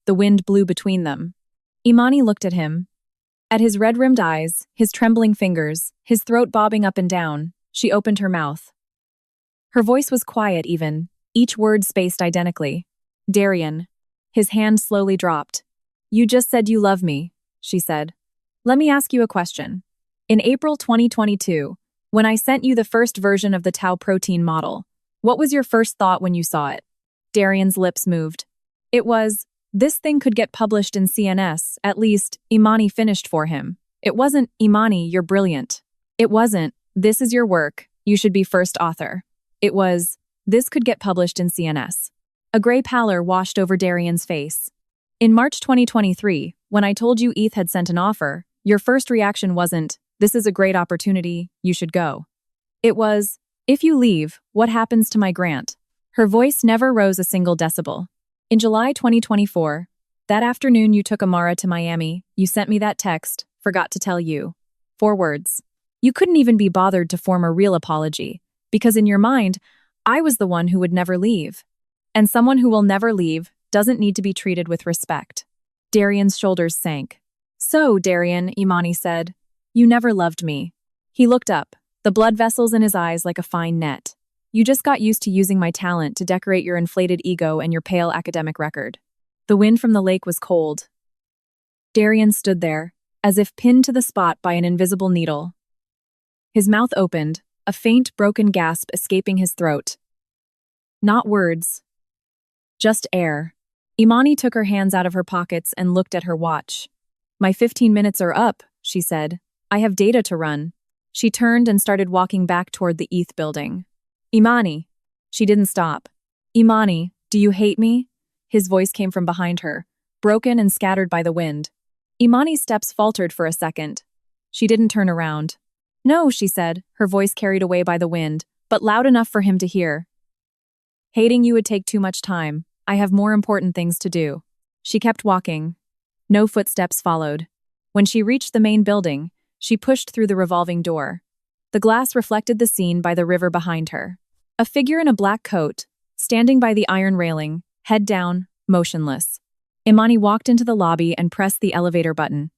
Speaker 1: The wind blew between them. Imani looked at him. At his red-rimmed eyes, his trembling fingers, his throat bobbing up and down, she opened her mouth. Her voice was quiet even, each word spaced identically. Darian. His hand slowly dropped. You just said you love me, she said. Let me ask you a question. In April 2022, when I sent you the first version of the tau protein model, what was your first thought when you saw it? Darian's lips moved. It was, this thing could get published in CNS, at least, Imani finished for him. It wasn't, Imani, you're brilliant. It wasn't, this is your work, you should be first author. It was, this could get published in CNS. A gray pallor washed over Darian's face. In March 2023, when I told you ETH had sent an offer, your first reaction wasn't, this is a great opportunity, you should go. It was, if you leave, what happens to my grant? Her voice never rose a single decibel. In July 2024, that afternoon you took Amara to Miami, you sent me that text, forgot to tell you. 4 words. You couldn't even be bothered to form a real apology, because in your mind, I was the one who would never leave. And someone who will never leave doesn't need to be treated with respect. Darian's shoulders sank. So, Darian, Imani said, you never loved me. He looked up, the blood vessels in his eyes like a fine net. You just got used to using my talent to decorate your inflated ego and your pale academic record. The wind from the lake was cold. Darian stood there, as if pinned to the spot by an invisible needle. His mouth opened, a faint, broken gasp escaping his throat. Not words. Just air. Imani took her hands out of her pockets and looked at her watch. My 15 minutes are up, she said. I have data to run. She turned and started walking back toward the ETH building. Imani. She didn't stop. Imani, do you hate me? His voice came from behind her, broken and scattered by the wind. Imani's steps faltered for a second. She didn't turn around. No, she said, her voice carried away by the wind, but loud enough for him to hear. Hating you would take too much time. I have more important things to do. She kept walking. No footsteps followed. When she reached the main building, she pushed through the revolving door. The glass reflected the scene by the river behind her. A figure in a black coat, standing by the iron railing, head down, motionless. Imani walked into the lobby and pressed the elevator button.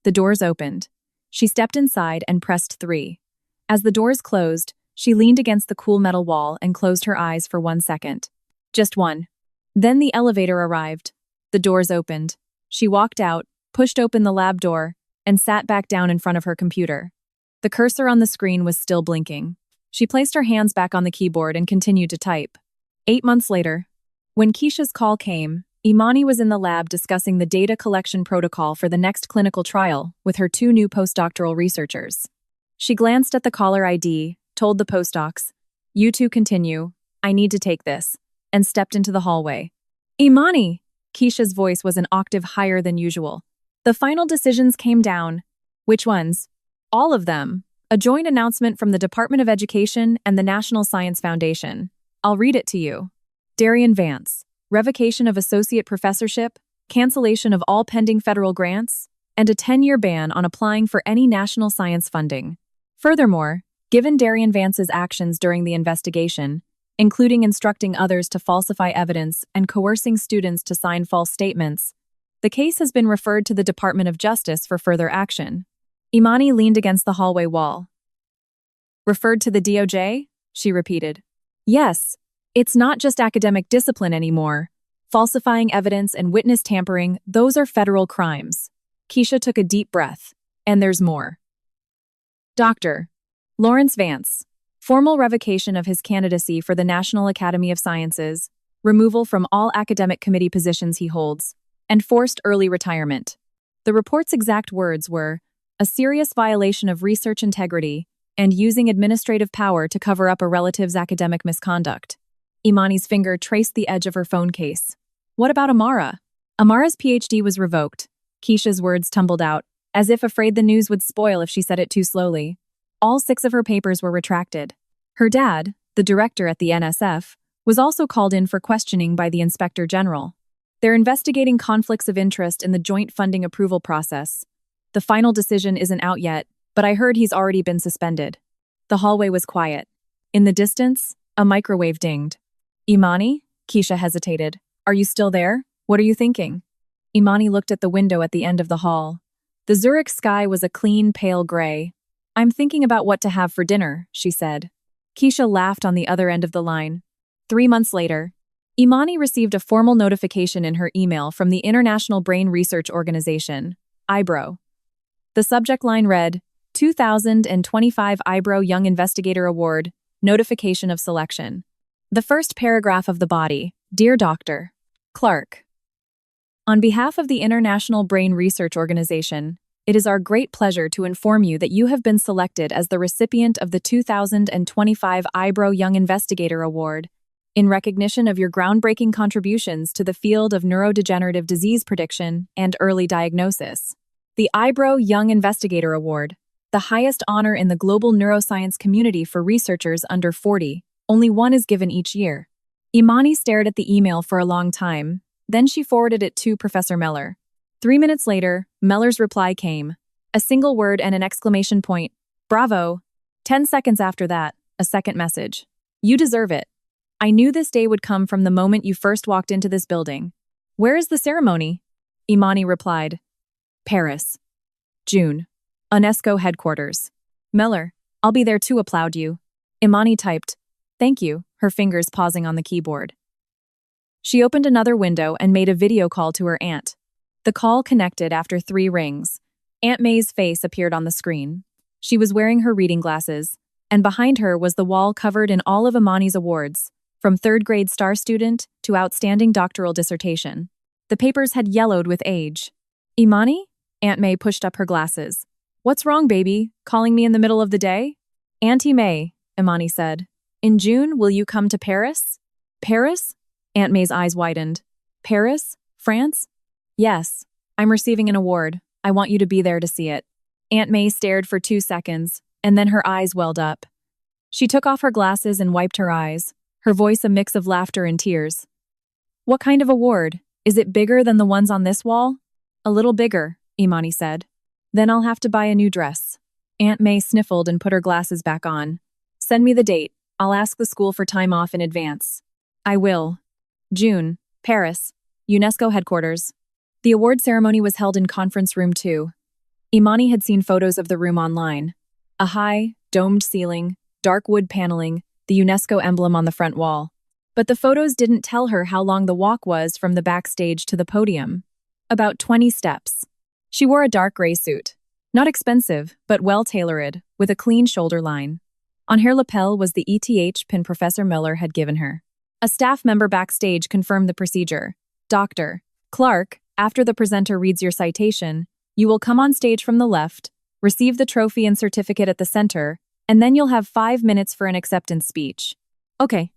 Speaker 1: The doors opened. She stepped inside and pressed 3. As the doors closed, she leaned against the cool metal wall and closed her eyes for 1 second. Just 1. Then the elevator arrived. The doors opened. She walked out, pushed open the lab door, and sat back down in front of her computer. The cursor on the screen was still blinking. She placed her hands back on the keyboard and continued to type. 8 months later, when Keisha's call came, Imani was in the lab discussing the data collection protocol for the next clinical trial with her 2 new postdoctoral researchers. She glanced at the caller ID, told the postdocs, "You two continue, I need to take this," and stepped into the hallway. Imani! Keisha's voice was an octave higher than usual. The final decisions came down. Which ones? All of them. A joint announcement from the Department of Education and the National Science Foundation. I'll read it to you. Darian Vance. Revocation of associate professorship, cancellation of all pending federal grants, and a 10-year ban on applying for any national science funding. Furthermore, given Darian Vance's actions during the investigation, including instructing others to falsify evidence and coercing students to sign false statements. The case has been referred to the Department of Justice for further action. Imani leaned against the hallway wall. Referred to the DOJ? She repeated. Yes, it's not just academic discipline anymore. Falsifying evidence and witness tampering, those are federal crimes. Keisha took a deep breath. And there's more. Dr. Lawrence Vance. Formal revocation of his candidacy for the National Academy of Sciences, removal from all academic committee positions he holds, and forced early retirement. The report's exact words were, a serious violation of research integrity and using administrative power to cover up a relative's academic misconduct. Imani's finger traced the edge of her phone case. What about Amara? Amara's PhD was revoked. Keisha's words tumbled out, as if afraid the news would spoil if she said it too slowly. All 6 of her papers were retracted. Her dad, the director at the NSF, was also called in for questioning by the Inspector General. They're investigating conflicts of interest in the joint funding approval process. The final decision isn't out yet, but I heard he's already been suspended. The hallway was quiet. In the distance, a microwave dinged. Imani? Keisha hesitated. Are you still there? What are you thinking? Imani looked at the window at the end of the hall. The Zurich sky was a clean, pale gray. I'm thinking about what to have for dinner, she said. Keisha laughed on the other end of the line. 3 months later, Imani received a formal notification in her email from the International Brain Research Organization, IBRO. The subject line read, 2025 IBRO Young Investigator Award, Notification of Selection. The first paragraph of the body, Dear Dr. Clark. On behalf of the International Brain Research Organization, it is our great pleasure to inform you that you have been selected as the recipient of the 2025 IBRO Young Investigator Award, in recognition of your groundbreaking contributions to the field of neurodegenerative disease prediction and early diagnosis. The IBRO Young Investigator Award, the highest honor in the global neuroscience community for researchers under 40, only one is given each year. Imani stared at the email for a long time, then she forwarded it to Professor Meller. 3 minutes later, Meller's reply came. A single word and an exclamation point. Bravo! 10 seconds after that, a second message. You deserve it. I knew this day would come from the moment you first walked into this building. Where is the ceremony? Imani replied. Paris. June. UNESCO headquarters. Meller, I'll be there to applaud you. Imani typed. Thank you, her fingers pausing on the keyboard. She opened another window and made a video call to her aunt. The call connected after 3 rings. Aunt May's face appeared on the screen. She was wearing her reading glasses, and behind her was the wall covered in all of Imani's awards, from 3rd grade star student to outstanding doctoral dissertation. The papers had yellowed with age. Imani? Aunt May pushed up her glasses. What's wrong, baby? Calling me in the middle of the day? Auntie May, Imani said. In June, will you come to Paris? Paris? Aunt May's eyes widened. Paris? France? Yes, I'm receiving an award. I want you to be there to see it. Aunt May stared for 2 seconds, and then her eyes welled up. She took off her glasses and wiped her eyes, her voice a mix of laughter and tears. What kind of award? Is it bigger than the ones on this wall? A little bigger, Imani said. Then I'll have to buy a new dress. Aunt May sniffled and put her glasses back on. Send me the date. I'll ask the school for time off in advance. I will. June, Paris, UNESCO headquarters. The award ceremony was held in Conference Room 2. Imani had seen photos of the room online. A high, domed ceiling, dark wood paneling, the UNESCO emblem on the front wall. But the photos didn't tell her how long the walk was from the backstage to the podium. About 20 steps. She wore a dark gray suit. Not expensive, but well-tailored, with a clean shoulder line. On her lapel was the ETH pin Professor Miller had given her. A staff member backstage confirmed the procedure. Dr. Clark, after the presenter reads your citation, you will come on stage from the left, receive the trophy and certificate at the center, and then you'll have 5 minutes for an acceptance speech. Okay,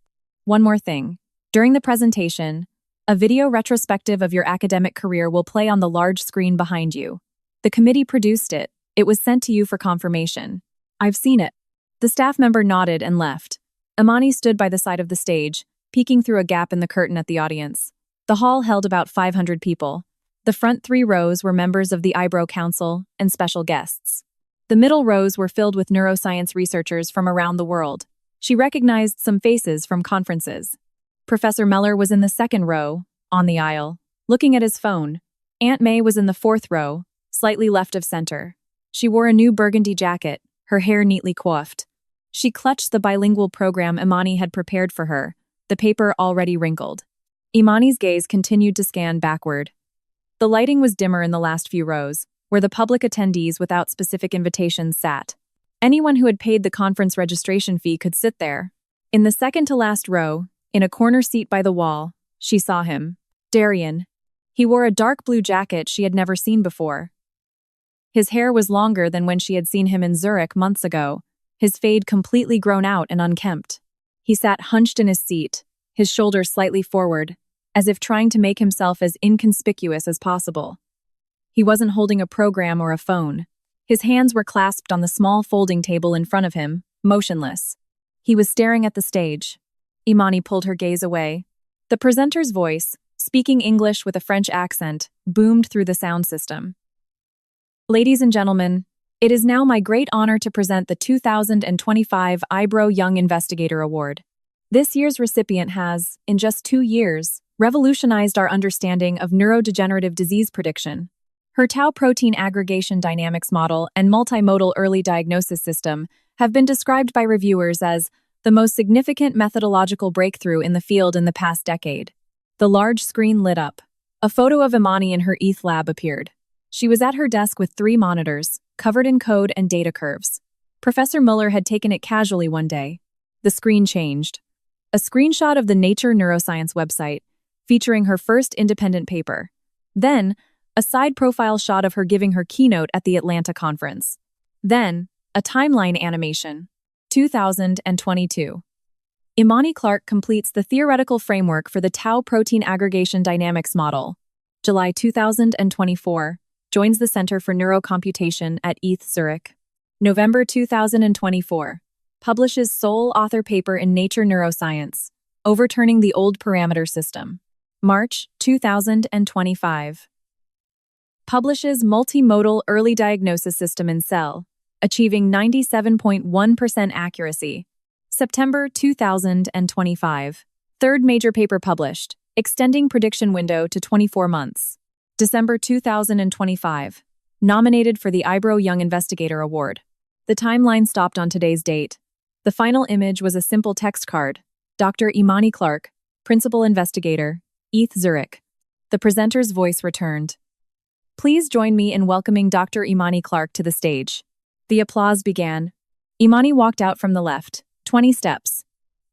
Speaker 1: one more thing. During the presentation, a video retrospective of your academic career will play on the large screen behind you. The committee produced it. It was sent to you for confirmation. I've seen it. The staff member nodded and left. Imani stood by the side of the stage, peeking through a gap in the curtain at the audience. The hall held about 500 people. The front 3 rows were members of the IBRO Council and special guests. The middle rows were filled with neuroscience researchers from around the world. She recognized some faces from conferences. Professor Meller was in the second row, on the aisle, looking at his phone. Aunt May was in the fourth row, slightly left of center. She wore a new burgundy jacket, her hair neatly coiffed. She clutched the bilingual program Imani had prepared for her, the paper already wrinkled. Imani's gaze continued to scan backward. The lighting was dimmer in the last few rows, where the public attendees without specific invitations sat. Anyone who had paid the conference registration fee could sit there. In the second-to-last row, in a corner seat by the wall, she saw him. Darian. He wore a dark blue jacket she had never seen before. His hair was longer than when she had seen him in Zurich months ago, his fade completely grown out and unkempt. He sat hunched in his seat, his shoulders slightly forward, as if trying to make himself as inconspicuous as possible. He wasn't holding a program or a phone. His hands were clasped on the small folding table in front of him, motionless. He was staring at the stage. Imani pulled her gaze away. The presenter's voice, speaking English with a French accent, boomed through the sound system. Ladies and gentlemen, it is now my great honor to present the 2025 IBRO Young Investigator Award. This year's recipient has, in just 2 years, revolutionized our understanding of neurodegenerative disease prediction. Her tau protein aggregation dynamics model and multimodal early diagnosis system have been described by reviewers as the most significant methodological breakthrough in the field in the past decade. The large screen lit up. A photo of Imani in her ETH lab appeared. She was at her desk with 3 monitors, covered in code and data curves. Professor Muller had taken it casually one day. The screen changed. A screenshot of the Nature Neuroscience website, featuring her first independent paper. Then, a side profile shot of her giving her keynote at the Atlanta conference. Then, a timeline animation. 2022. Imani Clark completes the theoretical framework for the tau protein aggregation dynamics model. July 2024. Joins the Center for Neurocomputation at ETH Zurich. November 2024. Publishes sole author paper in Nature Neuroscience, overturning the old parameter system. March 2025. Publishes multimodal early diagnosis system in Cell, achieving 97.1% accuracy. September 2025. Third major paper published, extending prediction window to 24 months. December 2025. Nominated for the IBRO Young Investigator Award. The timeline stopped on today's date. The final image was a simple text card. Dr. Imani Clark, Principal Investigator, ETH Zurich. The presenter's voice returned. Please join me in welcoming Dr. Imani Clark to the stage. The applause began. Imani walked out from the left, 20 steps.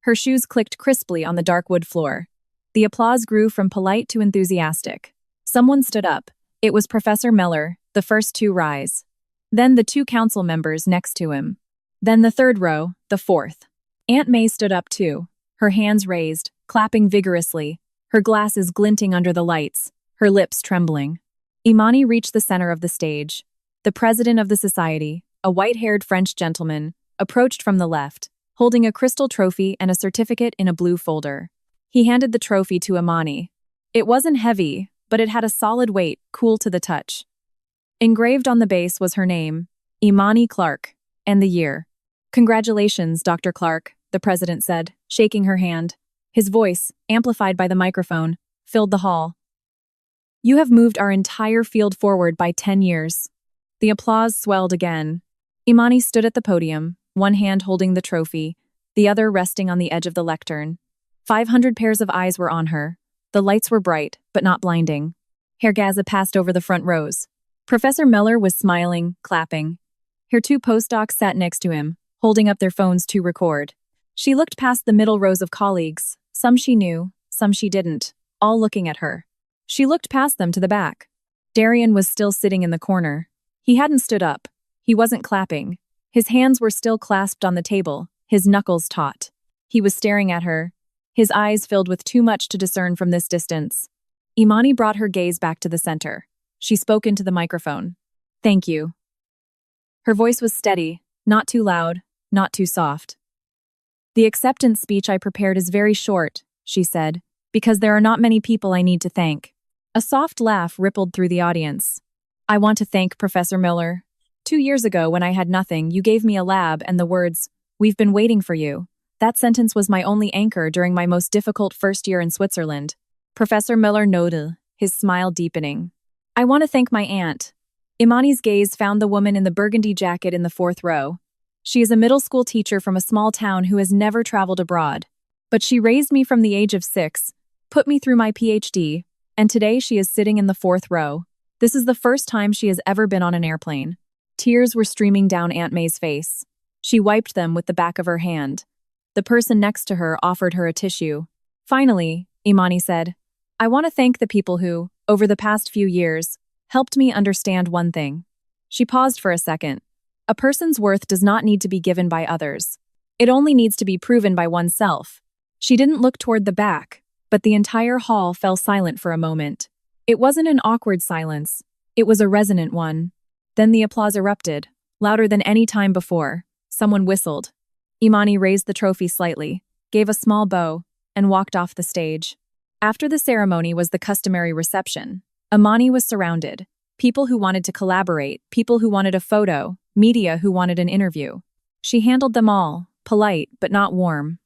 Speaker 1: Her shoes clicked crisply on the dark wood floor. The applause grew from polite to enthusiastic. Someone stood up. It was Professor Meller, the first to rise. Then the 2 council members next to him. Then the third row, the fourth. Aunt May stood up too, her hands raised, clapping vigorously, her glasses glinting under the lights, her lips trembling. Imani reached the center of the stage. The president of the society, a white-haired French gentleman, approached from the left, holding a crystal trophy and a certificate in a blue folder. He handed the trophy to Imani. It wasn't heavy, but it had a solid weight, cool to the touch. Engraved on the base was her name, Imani Clark, and the year. Congratulations, Dr. Clark, the president said, shaking her hand. His voice, amplified by the microphone, filled the hall. You have moved our entire field forward by 10 years. The applause swelled again. Imani stood at the podium, one hand holding the trophy, the other resting on the edge of the lectern. 500 pairs of eyes were on her. The lights were bright, but not blinding. Herr Gaza passed over the front rows. Professor Meller was smiling, clapping. Her 2 postdocs sat next to him, holding up their phones to record. She looked past the middle rows of colleagues, some she knew, some she didn't, all looking at her. She looked past them to the back. Darian was still sitting in the corner. He hadn't stood up. He wasn't clapping. His hands were still clasped on the table, his knuckles taut. He was staring at her, his eyes filled with too much to discern from this distance. Imani brought her gaze back to the center. She spoke into the microphone. Thank you. Her voice was steady, not too loud, not too soft. The acceptance speech I prepared is very short, she said, because there are not many people I need to thank. A soft laugh rippled through the audience. I want to thank Professor Miller. 2 years ago, when I had nothing, you gave me a lab and the words, "We've been waiting for you." That sentence was my only anchor during my most difficult first year in Switzerland. Professor Miller nodded, his smile deepening. I want to thank my aunt. Imani's gaze found the woman in the burgundy jacket in the fourth row. She is a middle school teacher from a small town who has never traveled abroad. But she raised me from the age of 6, put me through my PhD, and today she is sitting in the fourth row. This is the first time she has ever been on an airplane. Tears were streaming down Aunt May's face. She wiped them with the back of her hand. The person next to her offered her a tissue. Finally, Imani said, I want to thank the people who, over the past few years, helped me understand one thing. She paused for a second. A person's worth does not need to be given by others. It only needs to be proven by oneself. She didn't look toward the back, but the entire hall fell silent for a moment. It wasn't an awkward silence. It was a resonant one. Then the applause erupted, louder than any time before. Someone whistled. Imani raised the trophy slightly, gave a small bow, and walked off the stage. After the ceremony was the customary reception. Imani was surrounded. People who wanted to collaborate, people who wanted a photo, media who wanted an interview. She handled them all, polite but not warm.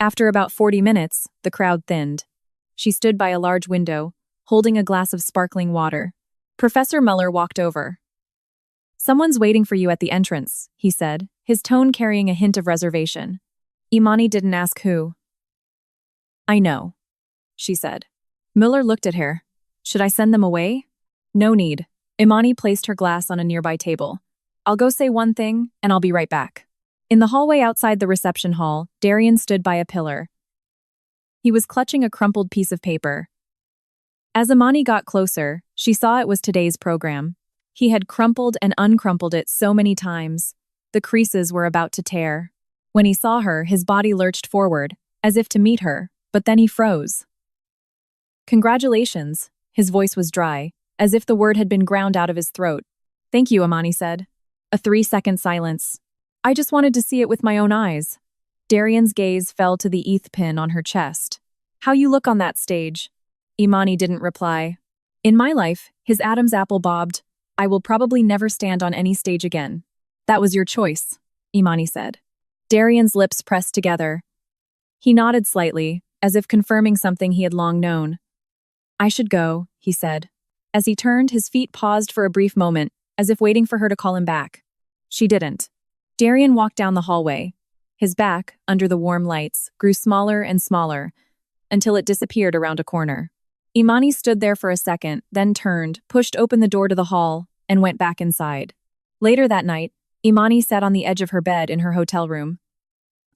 Speaker 1: After about 40 minutes, the crowd thinned. She stood by a large window, holding a glass of sparkling water. Professor Muller walked over. Someone's waiting for you at the entrance, he said, his tone carrying a hint of reservation. Imani didn't ask who. I know, she said. Muller looked at her. Should I send them away? No need. Imani placed her glass on a nearby table. I'll go say one thing, and I'll be right back. In the hallway outside the reception hall, Darian stood by a pillar. He was clutching a crumpled piece of paper. As Imani got closer, she saw it was today's program. He had crumpled and uncrumpled it so many times. The creases were about to tear. When he saw her, his body lurched forward, as if to meet her, but then he froze. Congratulations. His voice was dry, as if the word had been ground out of his throat. Thank you, Imani said. A 3-second silence. I just wanted to see it with my own eyes. Darian's gaze fell to the ETH pin on her chest. How you look on that stage. Imani didn't reply. In my life, his Adam's apple bobbed. I will probably never stand on any stage again. That was your choice, Imani said. Darian's lips pressed together. He nodded slightly, as if confirming something he had long known. I should go, he said. As he turned, his feet paused for a brief moment, as if waiting for her to call him back. She didn't. Darian walked down the hallway. His back, under the warm lights, grew smaller and smaller, until it disappeared around a corner. Imani stood there for a second, then turned, pushed open the door to the hall, and went back inside. Later that night, Imani sat on the edge of her bed in her hotel room.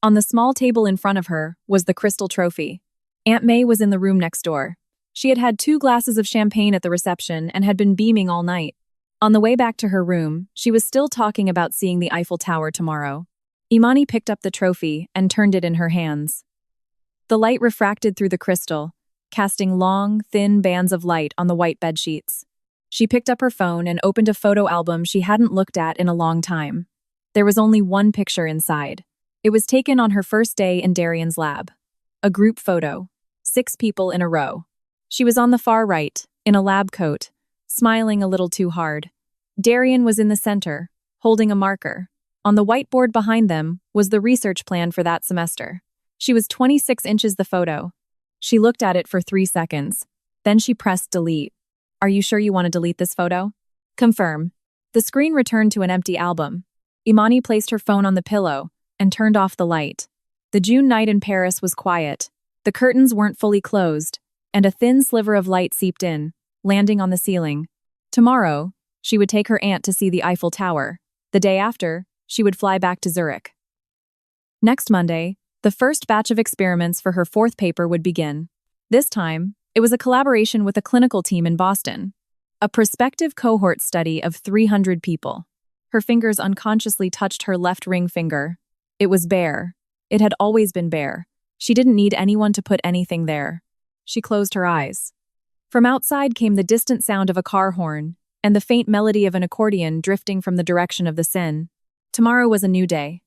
Speaker 1: On the small table in front of her was the crystal trophy. Aunt May was in the room next door. She had had 2 glasses of champagne at the reception and had been beaming all night. On the way back to her room, she was still talking about seeing the Eiffel Tower tomorrow. Imani picked up the trophy and turned it in her hands. The light refracted through the crystal, casting long, thin bands of light on the white bedsheets. She picked up her phone and opened a photo album she hadn't looked at in a long time. There was only one picture inside. It was taken on her first day in Darian's lab. A group photo. 6 people in a row. She was on the far right, in a lab coat, smiling a little too hard. Darian was in the center, holding a marker. On the whiteboard behind them was the research plan for that semester. She was 26 inches the photo. She looked at it for 3 seconds. Then she pressed delete. Are you sure you want to delete this photo? Confirm. The screen returned to an empty album. Imani placed her phone on the pillow and turned off the light. The June night in Paris was quiet. The curtains weren't fully closed, and a thin sliver of light seeped in, landing on the ceiling. Tomorrow, she would take her aunt to see the Eiffel Tower. The day after, she would fly back to Zurich. Next Monday, the first batch of experiments for her 4th paper would begin. This time, it was a collaboration with a clinical team in Boston. A prospective cohort study of 300 people. Her fingers unconsciously touched her left ring finger. It was bare. It had always been bare. She didn't need anyone to put anything there. She closed her eyes. From outside came the distant sound of a car horn and the faint melody of an accordion drifting from the direction of the Seine. Tomorrow was a new day.